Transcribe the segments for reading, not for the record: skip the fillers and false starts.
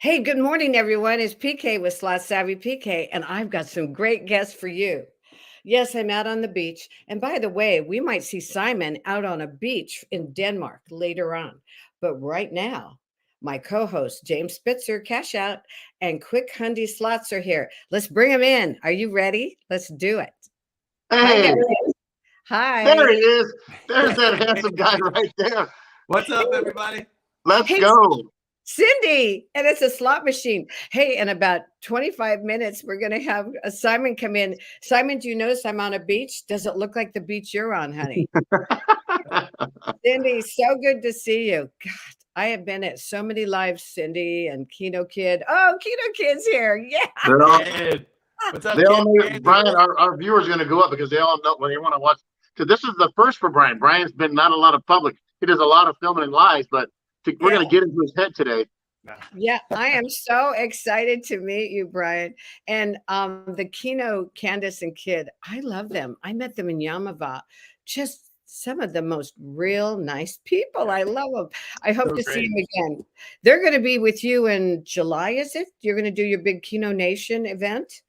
Hey, good morning, everyone. It's PK with Slot Savvy PK, and I've got some great guests for you. Yes, I'm out on the beach. And by the way, we might see Simon out on a beach in Denmark later on. But right now, my co host, James Spitzer, CashOut, and QuickHundySlots are here. Let's bring them in. Are you ready? Let's do it. Hi, Hey, guys. Hi. there he is. There's that handsome guy right there. What's up, everybody? Let's Hey, go. Cindy, and it's a slot machine. Hey, in about 25 minutes, we're going to have Simon come in. Simon, do you notice I'm on a beach? Does it look like the beach you're on, honey? Cindy, so good to see you. God, I have been at so many lives, Cindy and Keno Kid. Oh, Keno Kid's here. Yeah. What's up, They all know, kid? Brian, our viewers are going to go up because they all know when they want to watch. So this is the first for Brian. Brian's been not a lot of public. He does a lot of filming and lives, but we're going to get into his head today. Yeah, I am so excited to meet you, Brian. And the Keno, Candace, and Kid, I love them. I met them in Yamava. Just some of the most real nice people. I love them. I hope to see them again. They're going to be with you in July, is it? You're going to do your big Keno Nation event?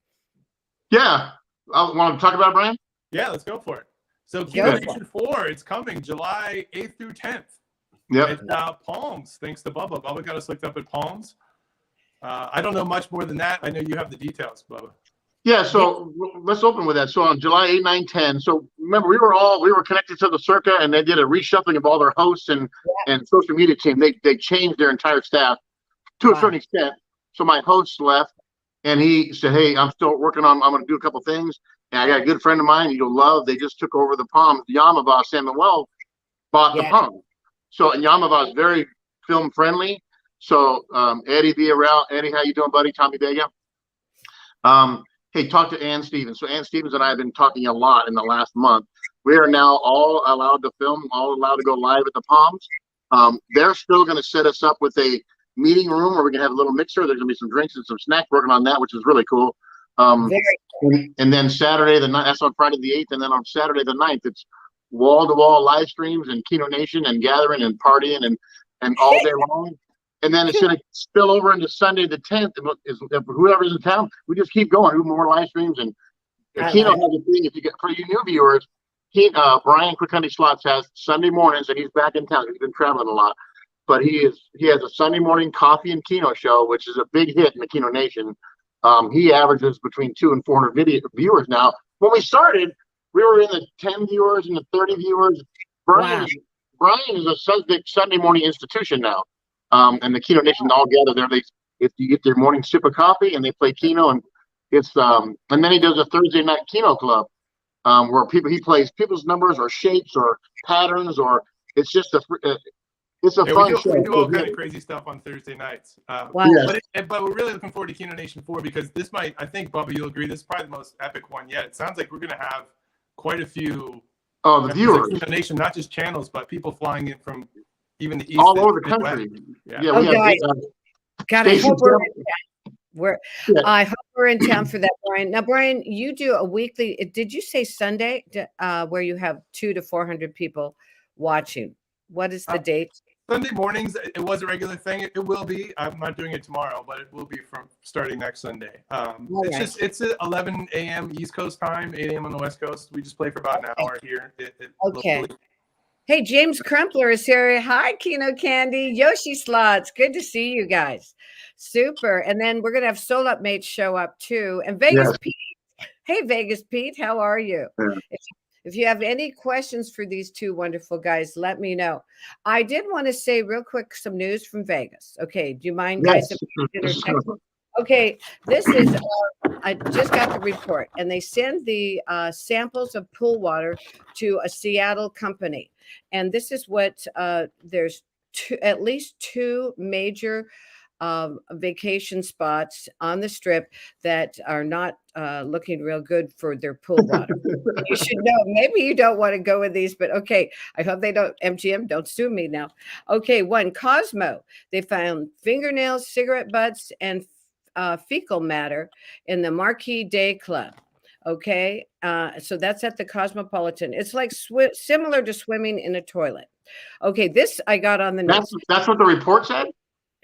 Yeah. Want to talk about it, Brian? Yeah, let's go for it. So Keno Nation 4, it's coming July 8th through 10th. Yep. At Palms, thanks to Bubba. Bubba got us linked up at Palms. I don't know much more than that. I know you have the details, Bubba. Yeah, so let's open with that. So on July 8, 9, 10. So remember, we were connected to the Circa, and they did a reshuffling of all their hosts and social media team. They changed their entire staff to a certain extent. So my host left, and he said, "Hey, I'm still working on. I'm going to do a couple things." And I got a good friend of mine, you'll love. They just took over the Palms. Yamava, San Manuel bought the Palms. So Yamava is very film friendly. So Eddie Villarreal, Eddie, how you doing, buddy? Tommy Vega. Hey, talk to Ann Stevens. So Ann Stevens and I have been talking a lot in the last month. We are now all allowed to film, all allowed to go live at the Palms. They're still going to set us up with a meeting room where we can have a little mixer. There's going to be some drinks and some snacks, working on that, which is really cool. Very cool. And then Saturday the 9th, that's on Friday the 8th, and then on Saturday the 9th, it's wall-to-wall live streams and Keno Nation and gathering and partying and all day long. And then it's going to spill over into Sunday the 10th. Whoever's in town, we just keep going, do more live streams. And Keno has a thing, if you get, for you new viewers, Brian QuickHundySlots has Sunday mornings, and he's back in town. He's been traveling a lot. But he has a Sunday morning coffee and Keno show, which is a big hit in the Keno Nation. He averages between 200 and 400 viewers now. When we started, we were in the 10 viewers and the 30 viewers. Brian is a Sunday morning institution now. And the Keno Nation all gather there. If you get their morning sip of coffee and they play Keno, and it's and then he does a Thursday night Keno club where he plays people's numbers or shapes or patterns, or it's just it's a fun show. We do all kind of crazy stuff on Thursday nights. But we're really looking forward to Keno Nation 4 because this might, I think, Bubba, you'll agree, this is probably the most epic one yet. It sounds like we're going to have quite a few the viewers. Keno Nation, not just channels, but people flying in from even the east, all over the country. I hope we're in town for that, Brian. Now, Brian, you do a weekly. Did you say Sunday where you have 200 to 400 people watching? What is the date? Sunday mornings. It was a regular thing. It will be. I'm not doing it tomorrow, but it will be from starting next Sunday. It's at 11 a.m. East Coast time, 8 a.m. on the West Coast. We just play for about an hour here. Locally. Hey, James Crumpler is here. Hi, Keno Candy, Yoshi Slots. Good to see you guys. Super. And then we're going to have Soul Up Mates show up too. And Vegas Pete. Hey, Vegas Pete, how are you? Yeah. If you have any questions for these two wonderful guys, let me know. I did want to say real quick some news from Vegas. Okay, do you mind, guys? Okay, this is, I just got the report, and they send the samples of pool water to a Seattle company. And this is what, there's at least 2 major vacation spots on the Strip that are not looking real good for their pool water. You should know. Maybe you don't want to go with these, but okay. I hope they don't. MGM, don't sue me now. Okay, 1, Cosmo. They found fingernails, cigarette butts, and fecal matter in the Marquis Day Club. Okay, so that's at the Cosmopolitan. It's like similar to swimming in a toilet. Okay, this I got on the news. That's what the report said?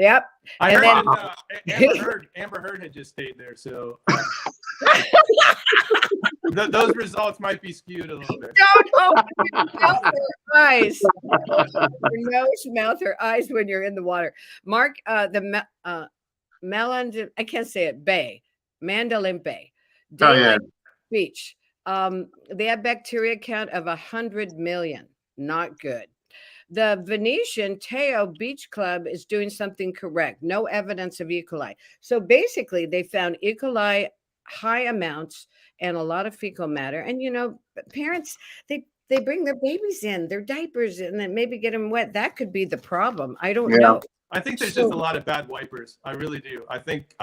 Yep. I And heard then Amber Heard had just stayed there, so those results might be skewed a little bit. don't open your mouth or eyes. Your nose, mouth, or eyes when you're in the water. Mark, I can't say it. Bay, Mandalay Bay, Daylight Beach. They have bacteria count of 100 million. Not good. The Venetian Teo Beach Club is doing something correct. No evidence of E. coli. So basically, they found E. coli high amounts and a lot of fecal matter. And parents they bring their babies in, their diapers, and then maybe get them wet. That could be the problem. I don't know. I think there's just a lot of bad wipers. I really do. I think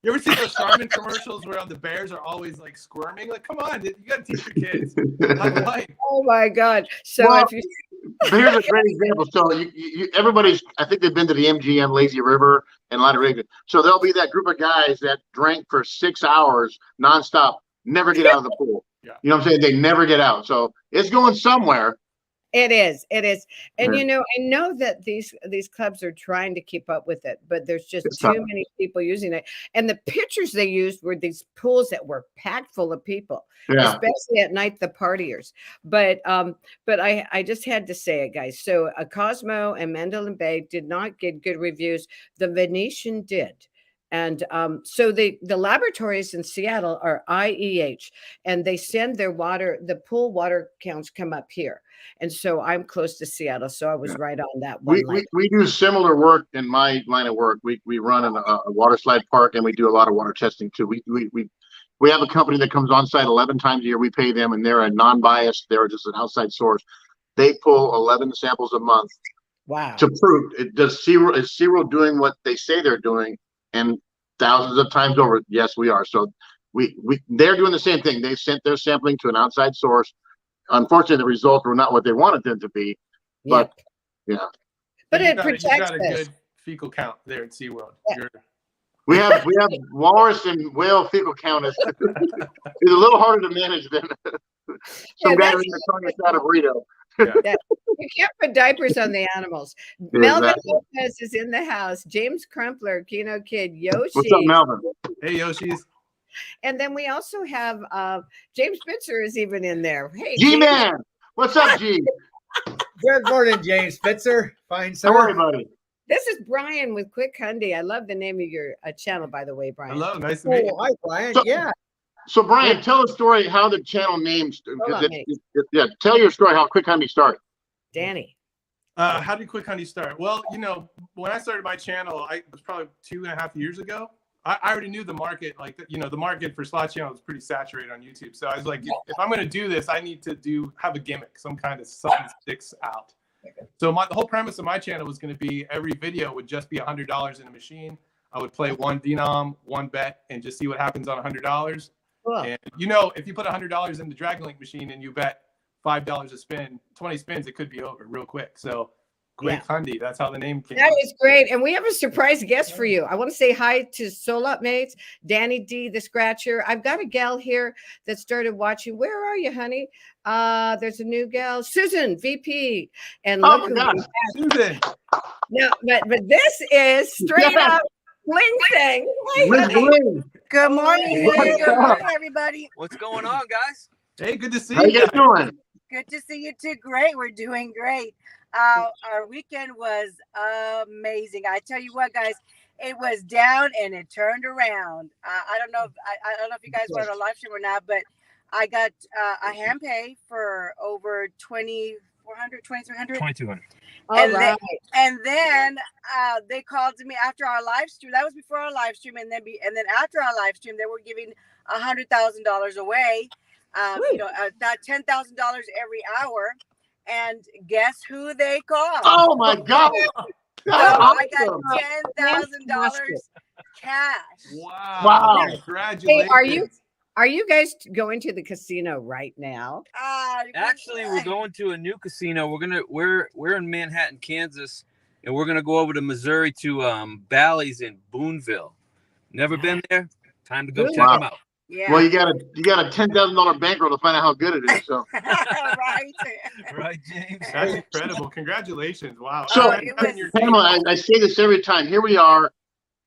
you ever see those Charmin commercials where the bears are always like squirming? Like, come on, you got to teach your kids. Oh my God! So here's a great example. So everybody's, I think they've been to the MGM Lazy River and a lot of rigs. So there'll be that group of guys that drank for 6 hours nonstop, never get out of the pool. Yeah. You know what I'm saying? They never get out. So it's going somewhere. It is. And I know that these clubs are trying to keep up with it, but there's just too many people using it. And the pictures they used were these pools that were packed full of people, especially at night, the partiers. But I just had to say it, guys. So Cosmo and Mandalay Bay did not get good reviews. The Venetian did. And so the laboratories in Seattle are IEH, and they send their water, the pool water counts come up here. And so I'm close to Seattle, so I was right on that one. We do similar work in my line of work. We run in a water slide park, and we do a lot of water testing too. We have a company that comes on site 11 times a year. We pay them, and they're a non-biased. They're just an outside source. They pull 11 samples a month. Wow. To prove it. Is Zero doing what they say they're doing? And thousands of times over, yes, we are. So they're doing the same thing. They sent their sampling to an outside source. Unfortunately, the results were not what they wanted them to be. But but it protects us. You got a good fecal count there at SeaWorld. Yeah. We have walrus and whale fecal count is a little harder to manage than some guy in the carne asada burrito. You can't put diapers on the animals. Melvin Lopez is in the house. James Crumpler, Kino Kid, Yoshi. What's up, Melvin? Hey, Yoshis. And then we also have James Spitzer is even in there. Hey, G-Man. What's up, G? Good morning, James Spitzer. Fine, sir. How are you, buddy? This is Brian with Quick Hundy. I love the name of your channel, by the way, Brian. Hello, nice to meet you. Hi, Brian. So Brian, tell a story how the channel names. Tell your story how Quick Hundy started. Danny. How did Quick Hundy start? Well, when I started my channel, it was probably 2.5 years ago. I already knew the market, the market for slot channels is pretty saturated on YouTube. So I was like, if I'm going to do this, I need to have a gimmick, some kind of something sticks out. So the whole premise of my channel was going to be every video would just be $100 in a machine. I would play one denom, one bet, and just see what happens on $100. Cool. And if you put $100 in the Dragon Link machine and you bet $5 a spin, 20 spins, it could be over real quick. So Quick Hundy, that's how the name came. That is great. And we have a surprise guest for you. I want to say hi to Soul Up Mates, Danny D, the Scratcher. I've got a gal here that started watching. Where are you, honey? There's a new gal, Susan, VP. And oh my God, Susan. No, but this is straight up Bling Thing. Good morning. Good morning, everybody. What's going on, guys? Hey, good to see you. How you guys doing? Good to see you too. Great. We're doing great. Our weekend was amazing. I tell you what, guys, it was down and it turned around. I don't know if you guys were on a live stream or not, but I got a hand pay for over 2,400, 2,300. 2,200. And then they called to me after our live stream. That was before our live stream, and then after our live stream, they were giving $100,000 away. That $10,000 every hour. And guess who they called? Oh my God! So I got $10,000 cash. Wow! Congratulations! Hey, are you guys going to the casino right now? Actually, we're going to a new casino. We're in Manhattan, Kansas, and we're gonna go over to Missouri to Bally's in Boonville. Never been there? Time to go check them out. Yeah. Well, you got a $10,000 bankroll to find out how good it is. So Right. Right, James. That's incredible. Congratulations. Wow. So, it was- Pamela, I say this every time. Here we are.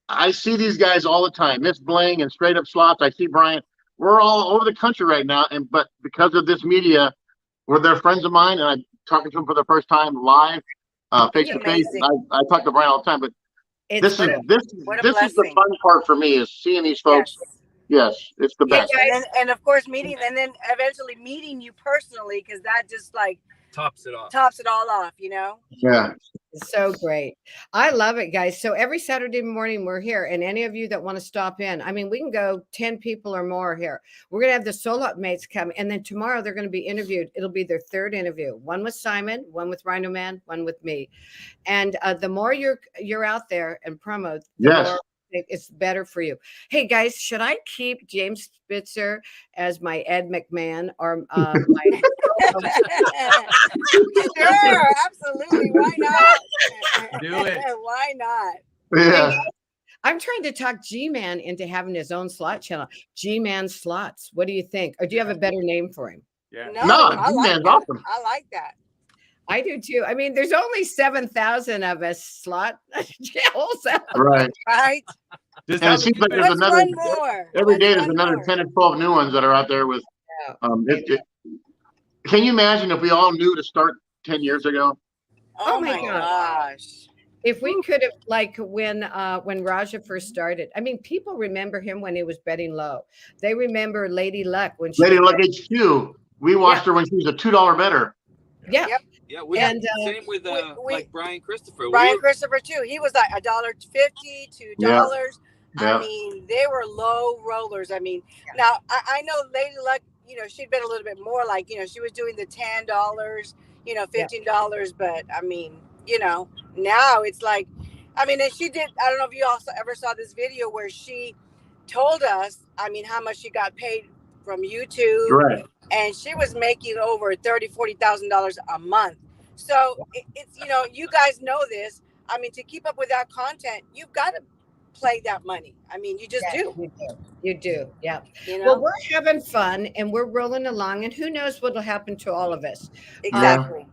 I see these guys all the time. Miss Bling and Straight Up Slots. I see Brian. We're all over the country right now, but because of this media, they're friends of mine, and I'm talking to them for the first time live, face to face. I talk to Brian all the time, but this is the fun part for me, is seeing these folks. Yes, it's the best. And of course, meeting, and then eventually meeting you personally, because that just like tops it all off, you know? Yeah. So great. I love it, guys. So every Saturday morning we're here, and any of you that want to stop in, I mean, we can go 10 people or more here. We're going to have the Soul Up mates come, and then tomorrow they're going to be interviewed. It'll be their third interview, one with Simon, one with Rhino Man, one with me. And the more you're out there and promo, the more it's better for you. Hey guys, should I keep James Spitzer as my Ed McMahon or my Sure, absolutely. Why not? Do it. Why not? Yeah. Hey, I'm trying to talk G-Man into having his own slot channel. G-Man Slots. What do you think? Or do you have a better name for him? Yeah. No, I like G-Man's that. awesome. I like that. I do too. I mean, there's only 7,000 of us slot channels. Right. Right. And it seems like there's another more. every day. There's another 10 or 12 new ones that are out there with. Can you imagine if we all knew to start 10 years ago? Oh my gosh. If we could have, like when Raja first started, I mean, people remember him when he was betting low. They remember Lady Luck when she Lady Luck HQ. We watched her when she was a $2 better. Yeah. Yep. Yeah, same with like Brian Christopher. Brian Christopher too. He was like $1.50, $2. Yeah. I mean, they were low rollers. I mean, now I know Lady Luck, you know, she'd been a little bit more like, you know, she was doing the $10, you know, $15, but I mean, you know, now it's like, I mean, and she did, I don't know if you also ever saw this video where she told us, I mean, how much she got paid from YouTube. Right. And she was making over $30,000-$40,000 a month. So it's, you know, you guys know this. I mean, to keep up with that content, you've got to play that money. I mean, you just do. You do. Yeah. You know? Well, we're having fun and we're rolling along, and who knows what will happen to all of us. Exactly.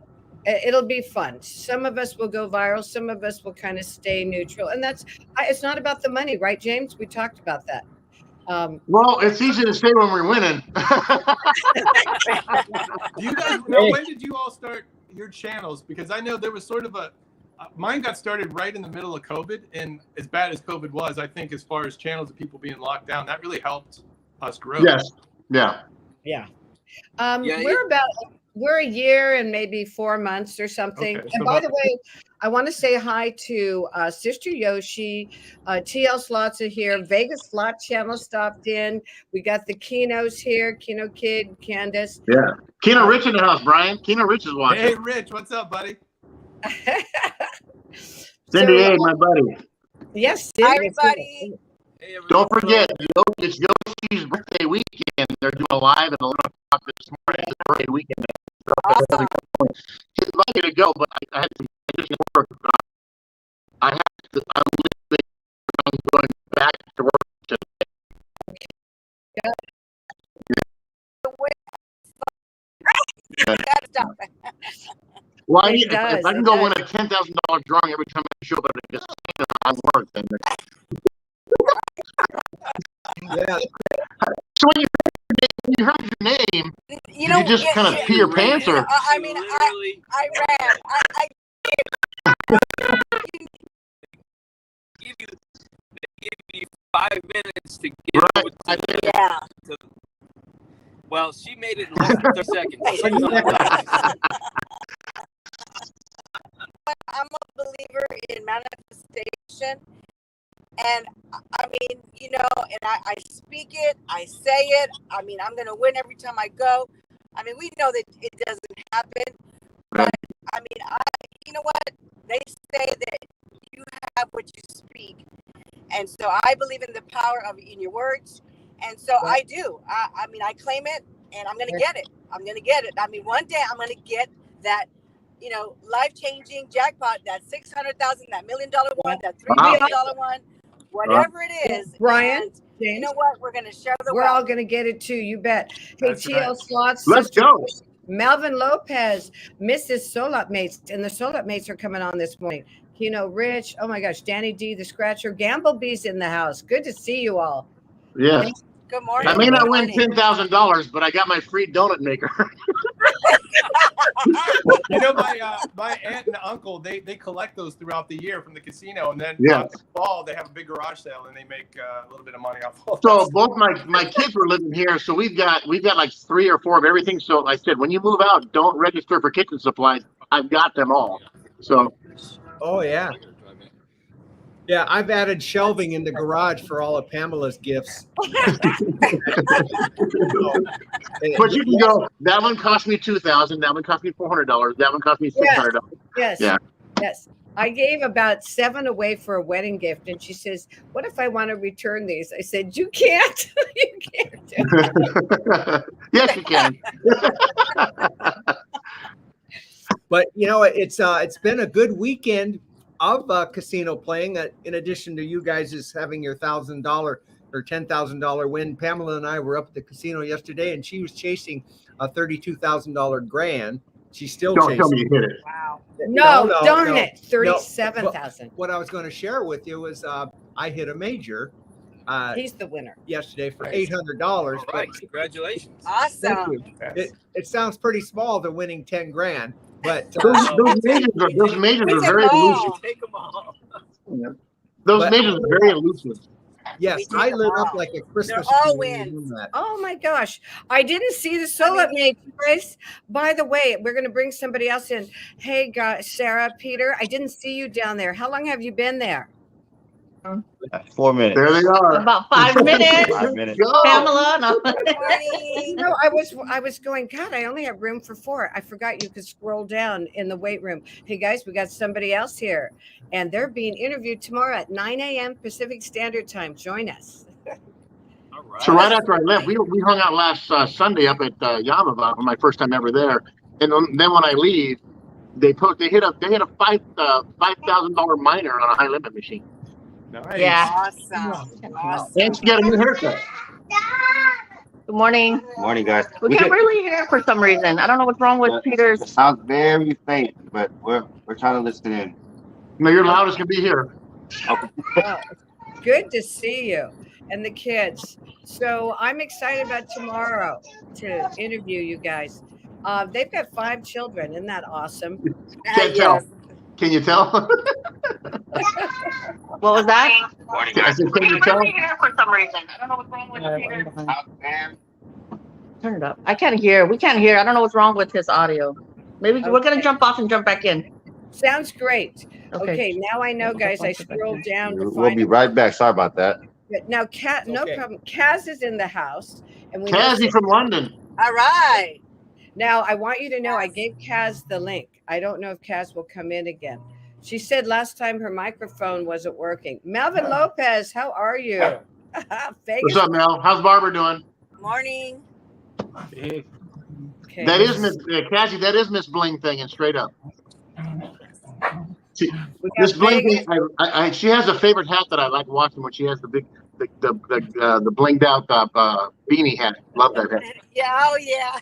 It'll be fun. Some of us will go viral. Some of us will kind of stay neutral. And it's not about the money, right, James? We talked about that. Well, it's easy to say when we're winning. You guys, when did you all start your channels? Because I know there was sort of mine got started right in the middle of COVID, and as bad as COVID was, I think as far as channels of people being locked down, that really helped us grow. Yes. Yeah. Yeah. We're a year and maybe 4 months or something. Okay, and by the way, I want to say hi to Sister Yoshi, TL Slots are here. Vegas Slot Channel stopped in. We got the Keno's here, Keno Kid, Candace. Yeah. Keno Rich in the house, Brian. Keno Rich is watching. Hey, Rich, what's up, buddy? Cindy A, my buddy. Yes. Hi, everybody. Hey, Don't forget, it's Yoshi's birthday weekend. They're doing a live at 11 o'clock this morning. It's a birthday weekend. Awesome. He invited me to go, but I had some additional work. I'm going back to work today. Well, if I can go win a $10,000 drawing every time I show up at a casino, I'm worth it. Yeah. So when you heard your name, you just kind of pee your pants, or? I mean, I ran. I give you 5 minutes to get over to well, she made it in less than 30 seconds. I'm a believer in manifestation. And I mean, you know, and I speak it, I say it. I mean, I'm going to win every time I go. I mean, we know that it doesn't happen. But I mean, you know what? They say that you have what you speak. And so I believe in the power in your words. And so I do. I mean, I claim it, and I'm going to get it. I'm going to get it. I mean, one day I'm going to get that, you know, life-changing jackpot, that $600,000, that $1 million one, that $3 million one, whatever it is. Brian, James. You know what? We're gonna show the We're wealth. all going to get it too. You bet. Hey, That's TL right. Slots. Let's Sister go. Melvin Lopez, Mrs. Solot Mates, and the Solot Mates are coming on this morning. Keno Rich. Oh my gosh, Danny D, the Scratcher. Gamblebee's in the house. Good to see you all. Yes. Good morning. I may Good not win morning. $10,000, but I got my free donut maker. You know, my aunt and uncle, they collect those throughout the year from the casino, and then Yeah. in the fall they have a big garage sale and they make a little bit of money off. All So that. both my kids were living here, so we've got like 3 or 4 of everything. So I said, when you move out, don't register for kitchen supplies. I've got them all. So Oh yeah. Yeah, I've added shelving in the garage for all of Pamela's gifts. but you can go, that one cost me $2,000, that one cost me $400, that one cost me $600. Yes. Yeah. Yes. I gave about 7 away for a wedding gift, and she says, "What if I want to return these?" I said, "You can't. You can't." Yes, you can. But you know, it's been a good weekend of casino playing. In addition to you guys is having your $1,000 or $10,000 win. Pamela and I were up at the casino yesterday, and she was chasing a $32,000 grand. She's still Don't chasing. tell me you hit it. Wow. No, No, darn no, it. 37,000. What I was going to share with you was I hit a major He's the winner. yesterday for Nice. $800. All right, But congratulations. thank Awesome. you. It sounds pretty small to winning 10 grand, but Those majors are What's very it elusive. called? Take them all. Those But- majors are very elusive. yes, We did I them lit up all. like a Christmas They're all tree when we wins. won that. Oh my gosh. I didn't see the solo mates, Grace. By the way, we're going to bring somebody else in. Hey, guys, Sarah, Peter, I didn't see you down there. How long have you been there? 4 minutes. There they are. About 5 minutes. 5 minutes. Go. Pamela, no. Good morning. No, I was going, God, I only have room for 4. I forgot you could scroll down in the weight room. Hey guys, we got somebody else here, and they're being interviewed tomorrow at 9 a.m. Pacific Standard Time. Join us. All right. So right after I left, we hung out last Sunday up at Yamava, my first time ever there. And then when I leave, they hit a $5,000 minor on a high limit machine. Nice. Yeah. Awesome. Awesome. And she got a new haircut. Good morning. Morning, guys. We can't really hear for some reason. I don't know what's wrong with It Peter's. sounds very faint, but we're trying to listen in. No, you're loud as can be here. Oh, good to see you and the kids. So I'm excited about tomorrow to interview you guys. They've got 5 children. Isn't that awesome? Can't tell. Can you tell? What was that? Morning, I guys. said, can you tell? hear for some reason. I don't know what's wrong with Peter's. Sounds very- Turn it up. I can't hear. We can't hear. I don't know what's wrong with his audio. Maybe we're gonna Okay. jump off and jump back in. Sounds great. Okay. Okay, now I know, guys. I scrolled down to We'll find be right back. Sorry about that. it. Now, Kat, no Okay. problem. Kaz is in the house, and we. Cassie from London. All right. Now, I want you to know I gave Kaz the link. I don't know if Kaz will come in again. She said last time her microphone wasn't working. Melvin Lopez, how are you? Vegas. What's up, Mel? How's Barbara doing? Morning. Okay. That is Miss Cassie. That is Miss Bling thing, and straight up. We got Miss Bling Vegas. thing. She has a favorite hat that I like watching when she has the big, the blinged out beanie hat. Love that hat. Yeah. Oh, yeah.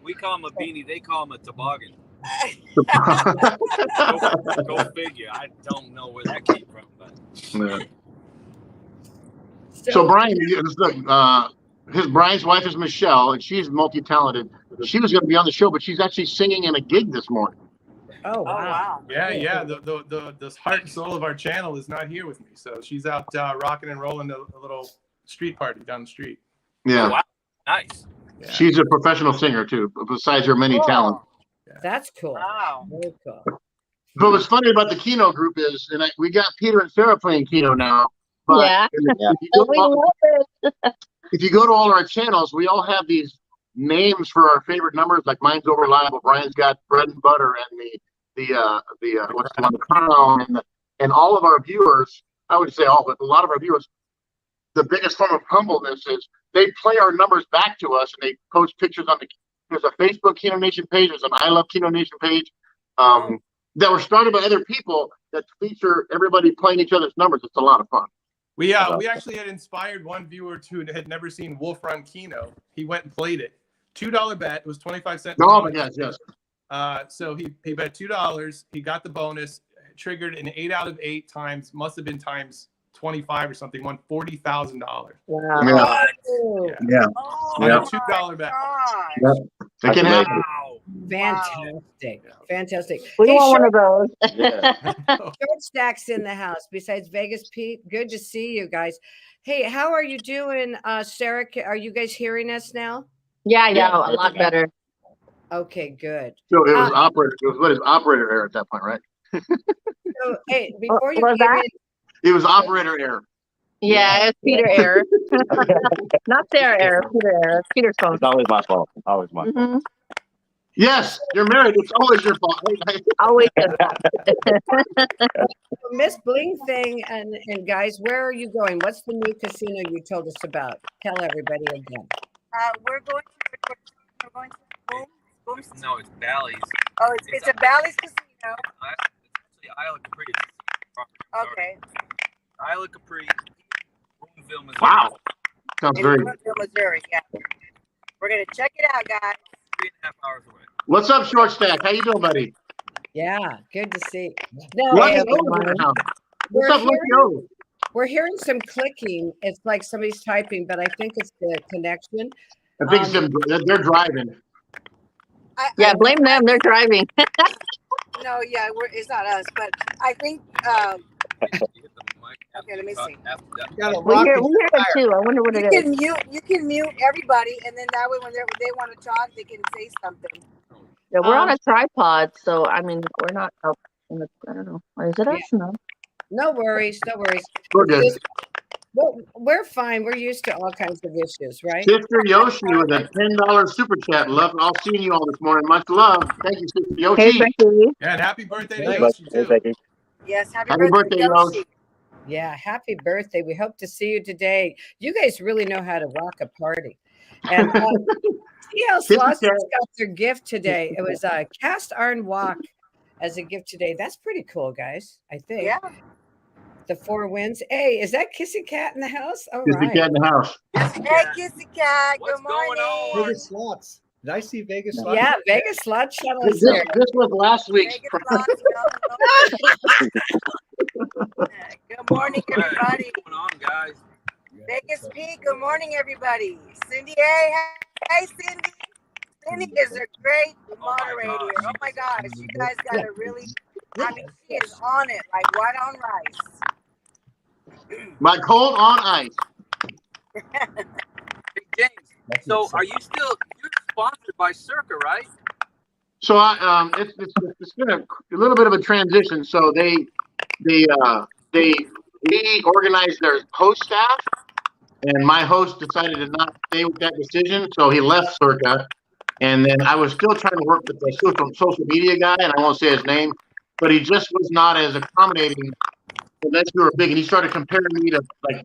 We call him a beanie. They call him a toboggan. So Go figure. I don't know where that came from, but Brian, Brian's wife is Michelle, and she's multi-talented. She was going to be on the show, but she's actually singing in a gig this morning. Oh, Oh, wow. wow. Yeah. The heart and soul of our channel is not here with me, so she's out rocking and rolling a little street party down the street. Yeah, oh, wow. Nice. Yeah. she's a professional singer too. Besides her many talents. That's cool. Wow. Very cool. But what's funny about the Keno group is, and we got Peter and Sarah playing Keno now. But Yeah. if you go to all our channels, we all have these names for our favorite numbers. Like mine's Overliable. Brian's got Bread and Butter, and the what's the one, the Crown, and all of our viewers. I would say all, but a lot of our viewers. The biggest form of humbleness is they play our numbers back to us, and they post pictures on there's a Facebook Keno Nation page, there's an I Love Keno Nation page, that were started by other people that feature everybody playing each other's numbers. It's a lot of fun. We actually had inspired one viewer who had never seen Wolf Run Keno. He went and played it. $2 bet. It was 25 cents. Oh, yes. So he bet $2. He got the bonus, triggered an 8 out of 8 times, must have been times 25 or something, won $40,000. Wow. Yeah. On a $2 bet. Yep. That can happen. Fantastic. We want one of those. Short Stack's in the house. Besides Vegas Pete, good to see you guys. Hey, how are you doing, Sarah? Are you guys hearing us now? Yeah, a lot better. Okay, good. So it was operator. It was what is operator error at that point, right? So, hey, before you was came that? It was operator error. Yeah, it's Peter error. Not Sarah error. Peter error. Peter's phone. It's always my fault. Always my fault. Yes, you're married. It's always your fault. Always. Miss Bling thing and guys, where are you going? What's the new casino you told us about? Tell everybody again. We're going to Boom. No, it's Bally's. Oh, it's a Bally's casino. It's actually Isla Capri. Okay. Isla Capri, Boonville, Missouri. Wow. Sounds In very. Boonville, Missouri. Yeah. We're gonna check it out, guys. 3.5 hours away. What's up, Short Stack? How you doing, buddy? Yeah, good to see. No, Lucky hey, O's in the house. What's up, Lucky O's? we're hearing some clicking. It's like somebody's typing, but I think it's the connection. I think they're driving. Yeah, blame them. They're driving. No, yeah, it's not us, but I think. Okay, let me see. We hear it too. I wonder what it is. You can mute everybody, and then that way when they want to talk, they can say something. Yeah, we're on a tripod, so I mean, we're not up. I don't know. Is it us? No. No worries. We're good. We're fine. We're used to all kinds of issues, right? Sister Yoshi with a $10 super chat. Love, all seeing you all this morning. Much love. Thank you, Sister Yoshi. Hey, Becky. Yeah, and happy birthday to Yoshi, too. Yes, happy birthday, Yoshi. Yeah, happy birthday. We hope to see you today. You guys really know how to rock a party. And TL Slots got their gift today. It was a cast iron wok as a gift today. That's pretty cool, guys, I think. Yeah. The 4 wins. Hey, is that Kissy Cat in the house? All Kissy right. Cat in the house. Hey, Kissy Cat. What's Good morning. going on? Vegas Slots. Did I see Vegas Slots? Yeah, Vegas Slot Channel is This there. was last week's. Vegas Slots, Good morning, everybody. What's going on, guys? Vegas Pete. Good morning, everybody. Cindy A. Hey, Cindy. Cindy is a great moderator. Oh my gosh, you guys got to really. I mean, she is on it like white on rice. My cold on ice. Hey, James, so are you you're sponsored by Circa, right? So it's been a little bit of a transition. So they reorganized their host staff, and my host decided to not stay with that decision, so he left Circa. And then I was still trying to work with the social media guy, and I won't say his name, but he just was not as accommodating. So that's we were big, and he started comparing me to like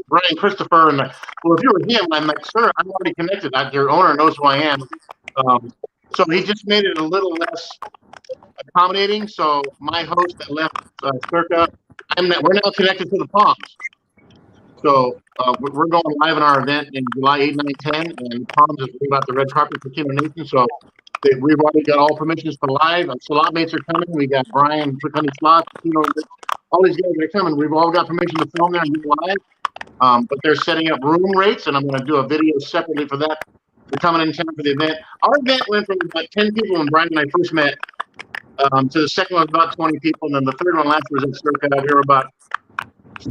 Brian Christopher, and well, if you were him, I'm like, sir, I'm already connected. Your owner knows who I am. So he just made it a little less accommodating. So my host that left Circa, we're now connected to the Palms. So we're going live in our event in July 8, 9, 10, and Palms is about the red carpet for Kino Nation. So we've already got all permissions for live. Slot mates are coming. We got Brian, QuickHundySlots, all these guys are coming. We've all got permission to film there and do live. But they're setting up room rates, and I'm going to do a video separately for that. They're coming in time for the event. Our event went from about 10 people when Brian and I first met to the second one was about 20 people, and then the third one last year was in Circa. There were about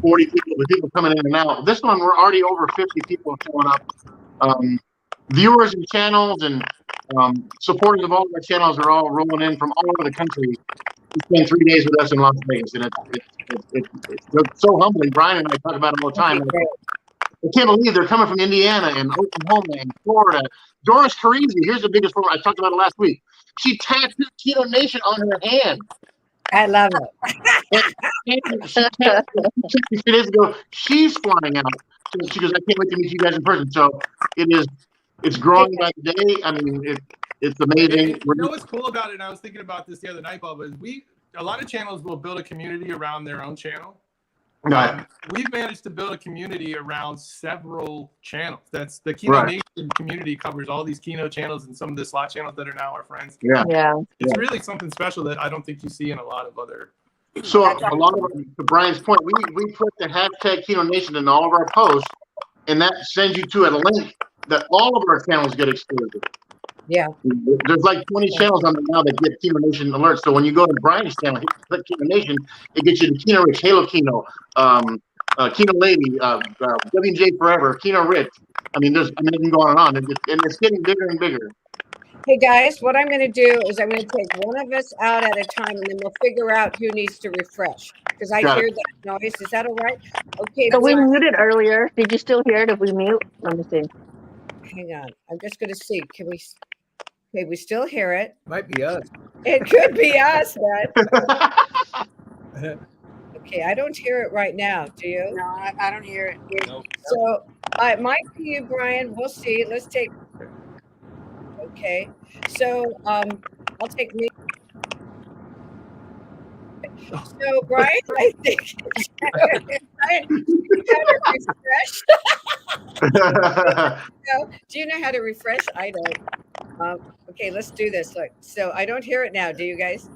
40 people, the people coming in and out. This one, we're already over 50 people showing up. Viewers and channels and supporters of all of our channels are all rolling in from all over the country to spend 3 days with us in Las Vegas, and it's so humbling. Brian and I talk about it all the time. I can't believe they're coming from Indiana and Oklahoma and Florida. Doris Carisi, here's the biggest one. I talked about it last week. She tattooed Kino Nation on her hand. I love it. 2 days ago, she's flying out. So she goes, I can't wait to meet you guys in person. So it's growing by the day. I mean, it's amazing. You know what's cool about it, and I was thinking about this the other night, Bob, is a lot of channels will build a community around their own channel. We've managed to build a community around several channels. That's the Keno Nation community covers all these Keno channels and some of the slot channels that are now our friends. It's really something special that I don't think you see in a lot of other. So a lot of, to Brian's point, we put the hashtag Keno Nation in all of our posts, and that sends you to a link that all of our channels get exposed. Yeah. There's like 20 channels on there now that get Keno Nation alerts. So when you go to Brian's channel, click Keno Nation, it gets you to Keno Rich, Halo Keno, Keno Lady, WJ Forever, Keno Rich. I mean, it can go on and on, and it's getting bigger and bigger. Hey guys, what I'm going to do is I'm going to take one of us out at a time, and then we'll figure out who needs to refresh, because I hear that noise. Is that all right? Okay. So we muted earlier. Did you still hear it? If we mute, let me see. Hang on. I'm just going to see. Can we? Okay, we still hear it. Might be us. It could be us, man. Okay, I don't hear it right now. Do you? No, I don't hear it. Nope. So it might be you, Brian. We'll see. Let's take. Okay, so I'll take me. So Brian, I think Brian, you had to refresh. Do you know how to refresh? I don't. Okay, let's do this. Look, so I don't hear it now. Do you guys?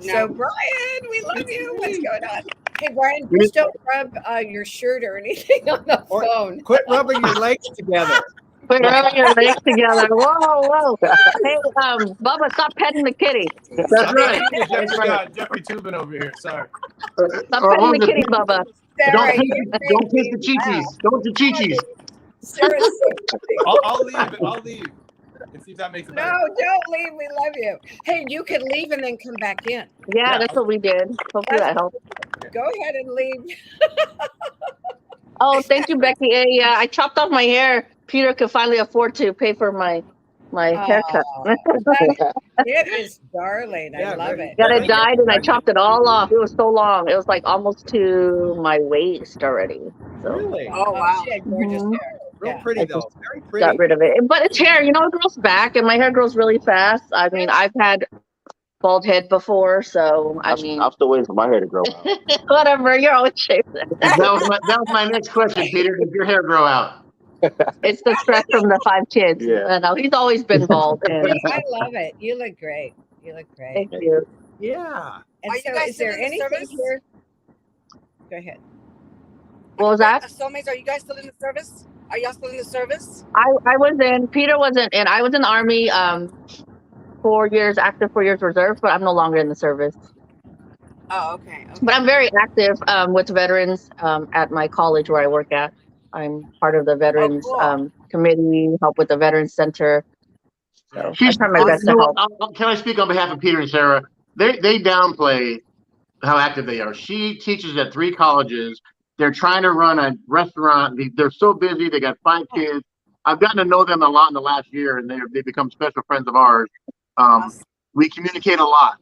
No. So Brian, we love you. What's going on? Hey Brian, just don't rub your shirt or anything on the phone. Quit rubbing your legs together. Quit rubbing your legs together. Whoa. Hey, Bubba, stop petting the kitty. That's right. Jeffrey Tubin over here. Sorry. Stop petting the kitty, Bubba. Don't kiss the chi-chis. Don't the chi-chis. I'll leave. And see if that makes it better. No, don't leave. We love you. Hey, you can leave and then come back in. Yeah, that's what we did. Hopefully that helps. Go ahead and leave. Oh, thank you, Becky. Yeah, I chopped off my hair. Peter could finally afford to pay for my haircut. It is darling. I love it. Got it dyed and I chopped it all off. It was so long. It was like almost to my waist already. So. Really? Oh, wow. She had gorgeous hair. Real pretty though. Very pretty. Got rid of it. But it's hair, it grows back and my hair grows really fast. I mean, I've had bald head before, so I'm still waiting for my hair to grow out. Whatever, you're always shaving. That was my next question, Peter. Did your hair grow out? It's the stress from the 5 kids. Yeah. No, he's always been bald. And I love it. You look great. You look great. thank you. Yeah. And Are so, you guys is there still in the anything service? here? Go ahead. What was that? Soulmates, are you guys still in the service? Are y'all still in the service? I was in, Peter wasn't in. I was in the Army 4 years, active 4 years reserve, but I'm no longer in the service. Oh, okay. But I'm very active with veterans at my college where I work at. I'm part of the veterans committee, help with the Veterans Center. So I try my best to help. Can I speak on behalf of Peter and Sarah? They downplay how active they are. She teaches at 3 colleges. They're trying to run a restaurant. They're so busy. They got 5 kids. I've gotten to know them a lot in the last year, and they've become special friends of ours. We communicate a lot.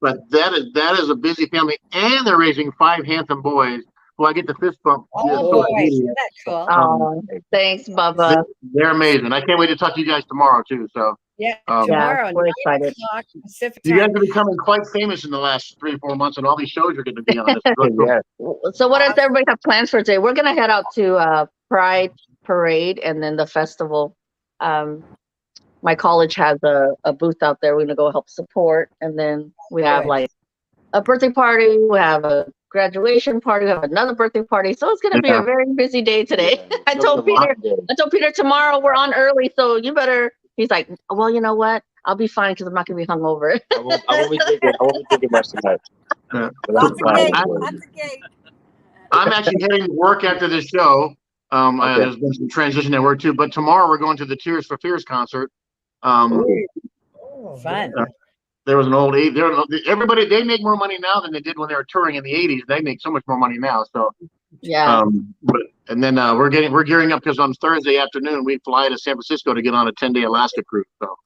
But that is a busy family, and they're raising 5 handsome boys who I get the fist bump. Oh, boy. Isn't that cool? Thanks, Bubba. They're amazing. I can't wait to talk to you guys tomorrow too. So yeah, tomorrow. We're excited. Pacific you guys time. are becoming quite famous in the last 3 or 4 months, and all these shows you're going to be on. It's really cool. So what does everybody have plans for today? We're gonna head out to Pride Parade and then the festival. My college has a booth out there. We're gonna go help support, and then we have like a birthday party. We have a graduation party. We have another birthday party. So it's gonna be a very busy day today. I told Peter tomorrow we're on early, so you better. He's like, well, you know what? I'll be fine because I'm not gonna be hungover. I won't be thinking much tonight. I'm actually heading to work after this show. There's been some transition at work too, but tomorrow we're going to the Tears for Fears concert. Fun. There was an old everybody, they make more money now than they did when they were touring in the 80s. They make so much more money now. So yeah. And then we're gearing up because on Thursday afternoon we fly to San Francisco to get on a 10-day Alaska cruise. So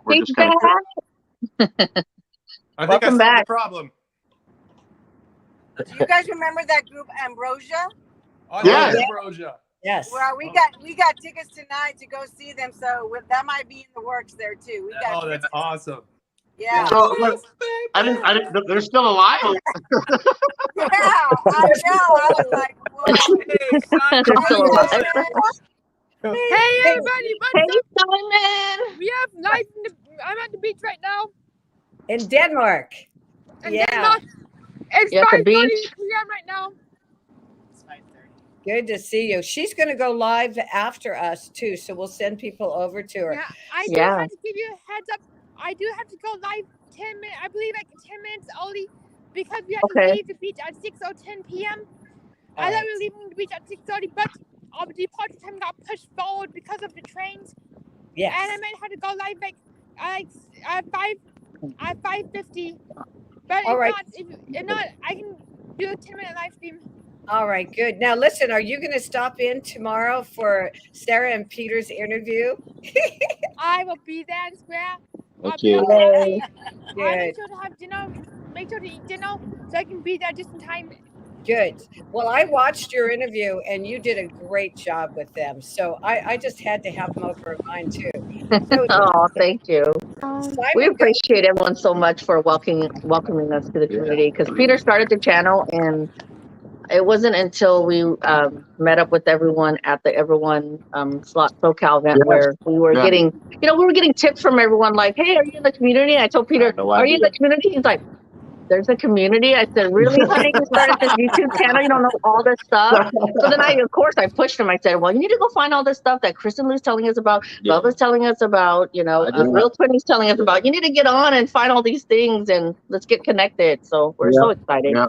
we're just kind of I think I solved the problem. Do you guys remember that group Ambrosia? Oh, yeah. Ambrosia. Yes. Well, we got tickets tonight to go see them, so that might be in the works there too. That's awesome. Yeah. So, I didn't. They're still alive. Yeah. I was like, whoa. Hey, Simon. They're still alive. Hey everybody, Hey, what's up? Simon. We have live I'm at the beach right now. In Denmark. And Yeah. Denmark. It's You're at the 5:30 beach? p.m. right now. It's 5:30. Good to see you. She's going to go live after us too, so we'll send people over to her. Yeah, I do Yeah. have to give you a heads up. I do have to go live 10 minutes, I believe like 10 minutes early because we have to Okay. leave the beach at 6:10 p.m. I All thought right. we were leaving the beach at 6:30, but our departure time got pushed forward because of the trains. Yes. And I might have to go live like at 5:50. But All if right. not, if not, I can do a 10-minute live stream. All right, good. Now listen, are you going to stop in tomorrow for Sarah and Peter's interview? I will be there in square. I'll Thank be you. there. Yay. I'll Good. make sure to have dinner. Make sure to eat dinner so I can be there just in time. Good. Well, I watched your interview and you did a great job with them. So I just had to have them over of mine too. So Oh, thank you. Simon We goes, appreciate everyone so much for welcoming us to the community because Peter started the channel and it wasn't until we met up with everyone at the Everyone Slot SoCal event Yes. where we were Yeah. getting, we were getting tips from everyone like, hey, are you in the community? I told Peter, No are you in the idea. community? He's like, there's a community. I said, really, honey? You started this YouTube channel. You don't know all this stuff. So then of course, I pushed him. I said, well, you need to go find all this stuff that Kristen Lou's telling us about, Yeah. Love is telling us about, I did Real Twinny's telling us about. You need to get on and find all these things and let's get connected. So we're so excited. Yeah.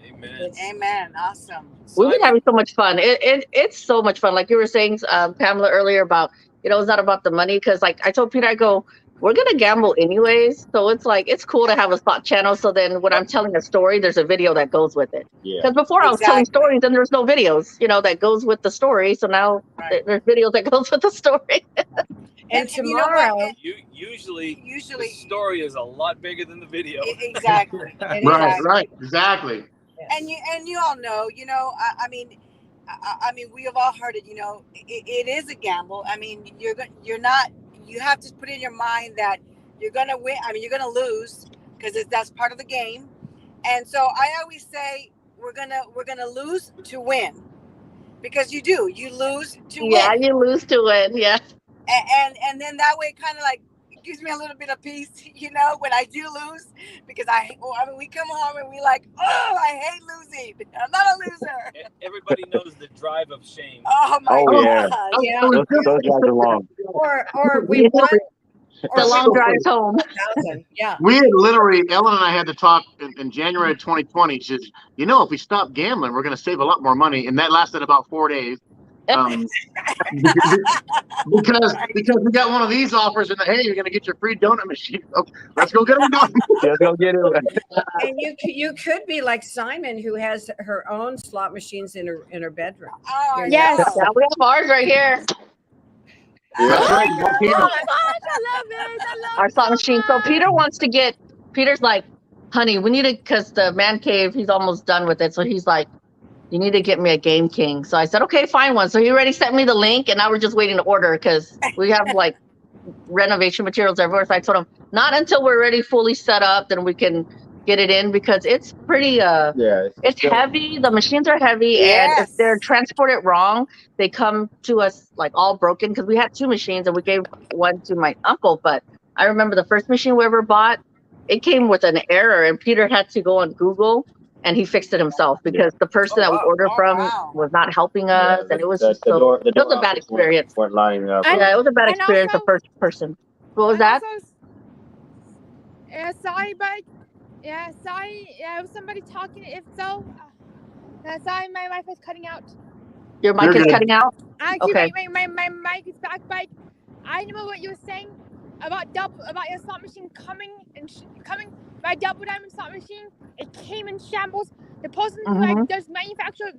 Amen. Amen. Awesome. We've been Simon, having so much fun. It's so much fun. Like you were saying, Pamela, earlier about, it's not about the money. Because like I told Peter, I go, we're going to gamble anyways. So it's like, it's cool to have a slot channel. So then when I'm telling a story, there's a video that goes with it. Yeah. Because before I was telling Exactly. stories and there's no videos, that goes with the story. So now Right. there's videos that goes with the story. and you know what? tomorrow, usually Usually, the story is a lot bigger than the video. exactly. it Right, is. right, exactly. Yes. And you all know, I mean, we have all heard it. It is a gamble. I mean, you're not. You have to put in your mind that you're gonna win. I mean, you're gonna lose because that's part of the game. And so I always say we're gonna lose to win, because you do. You lose to win. Yeah, you lose to win. Yeah. And then that way, kind of like, it gives me a little bit of peace, when I do lose, because we come home and we like, oh, I hate losing. I'm not a loser. Everybody knows the drive of shame. Oh my Oh, gosh. yeah. Yeah. Those guys are long. Or we won. The long drives home. 1,000. Yeah. We had literally, Ellen and I had to talk in January of 2020. She says, if we stop gambling, we're going to save a lot more money. And that lasted about 4 days. Because we got one of these offers and hey, you're going to get your free donut machine. Okay, let's go get them done. Let's go get it. And you could be like Simon, who has her own slot machines in her bedroom. Oh, Yes. no. Yeah, we have ours right here. That's right. Oh my gosh, I love it. I love Our it slot so machine. So much. Peter's like, honey, we need to, because the man cave, he's almost done with it. So he's like, you need to get me a Game King. So I said, okay, find one. So he already sent me the link and now we're just waiting to order because we have like renovation materials everywhere. So I told him, not until we're ready fully set up, then we can get it in, because it's pretty, it's heavy. The machines are heavy. Yes. And if they're transported wrong, they come to us like all broken, because we had 2 machines and we gave one to my uncle. But I remember the first machine we ever bought, it came with an error and Peter had to go on Google and he fixed it himself because the person that we ordered from was not helping us. And it was just it was a bad experience. Weren't lining up. Yeah, it was a bad And experience, the also- first person. What was that? Sorry, but sorry. Was somebody talking? If so, sorry, my wife is cutting out. Your mic You're is good. cutting out? Actually, Okay. my mic is back, but I know what you were saying about your slot machine coming. My double diamond slot machine, it came in shambles. The person who does manufacture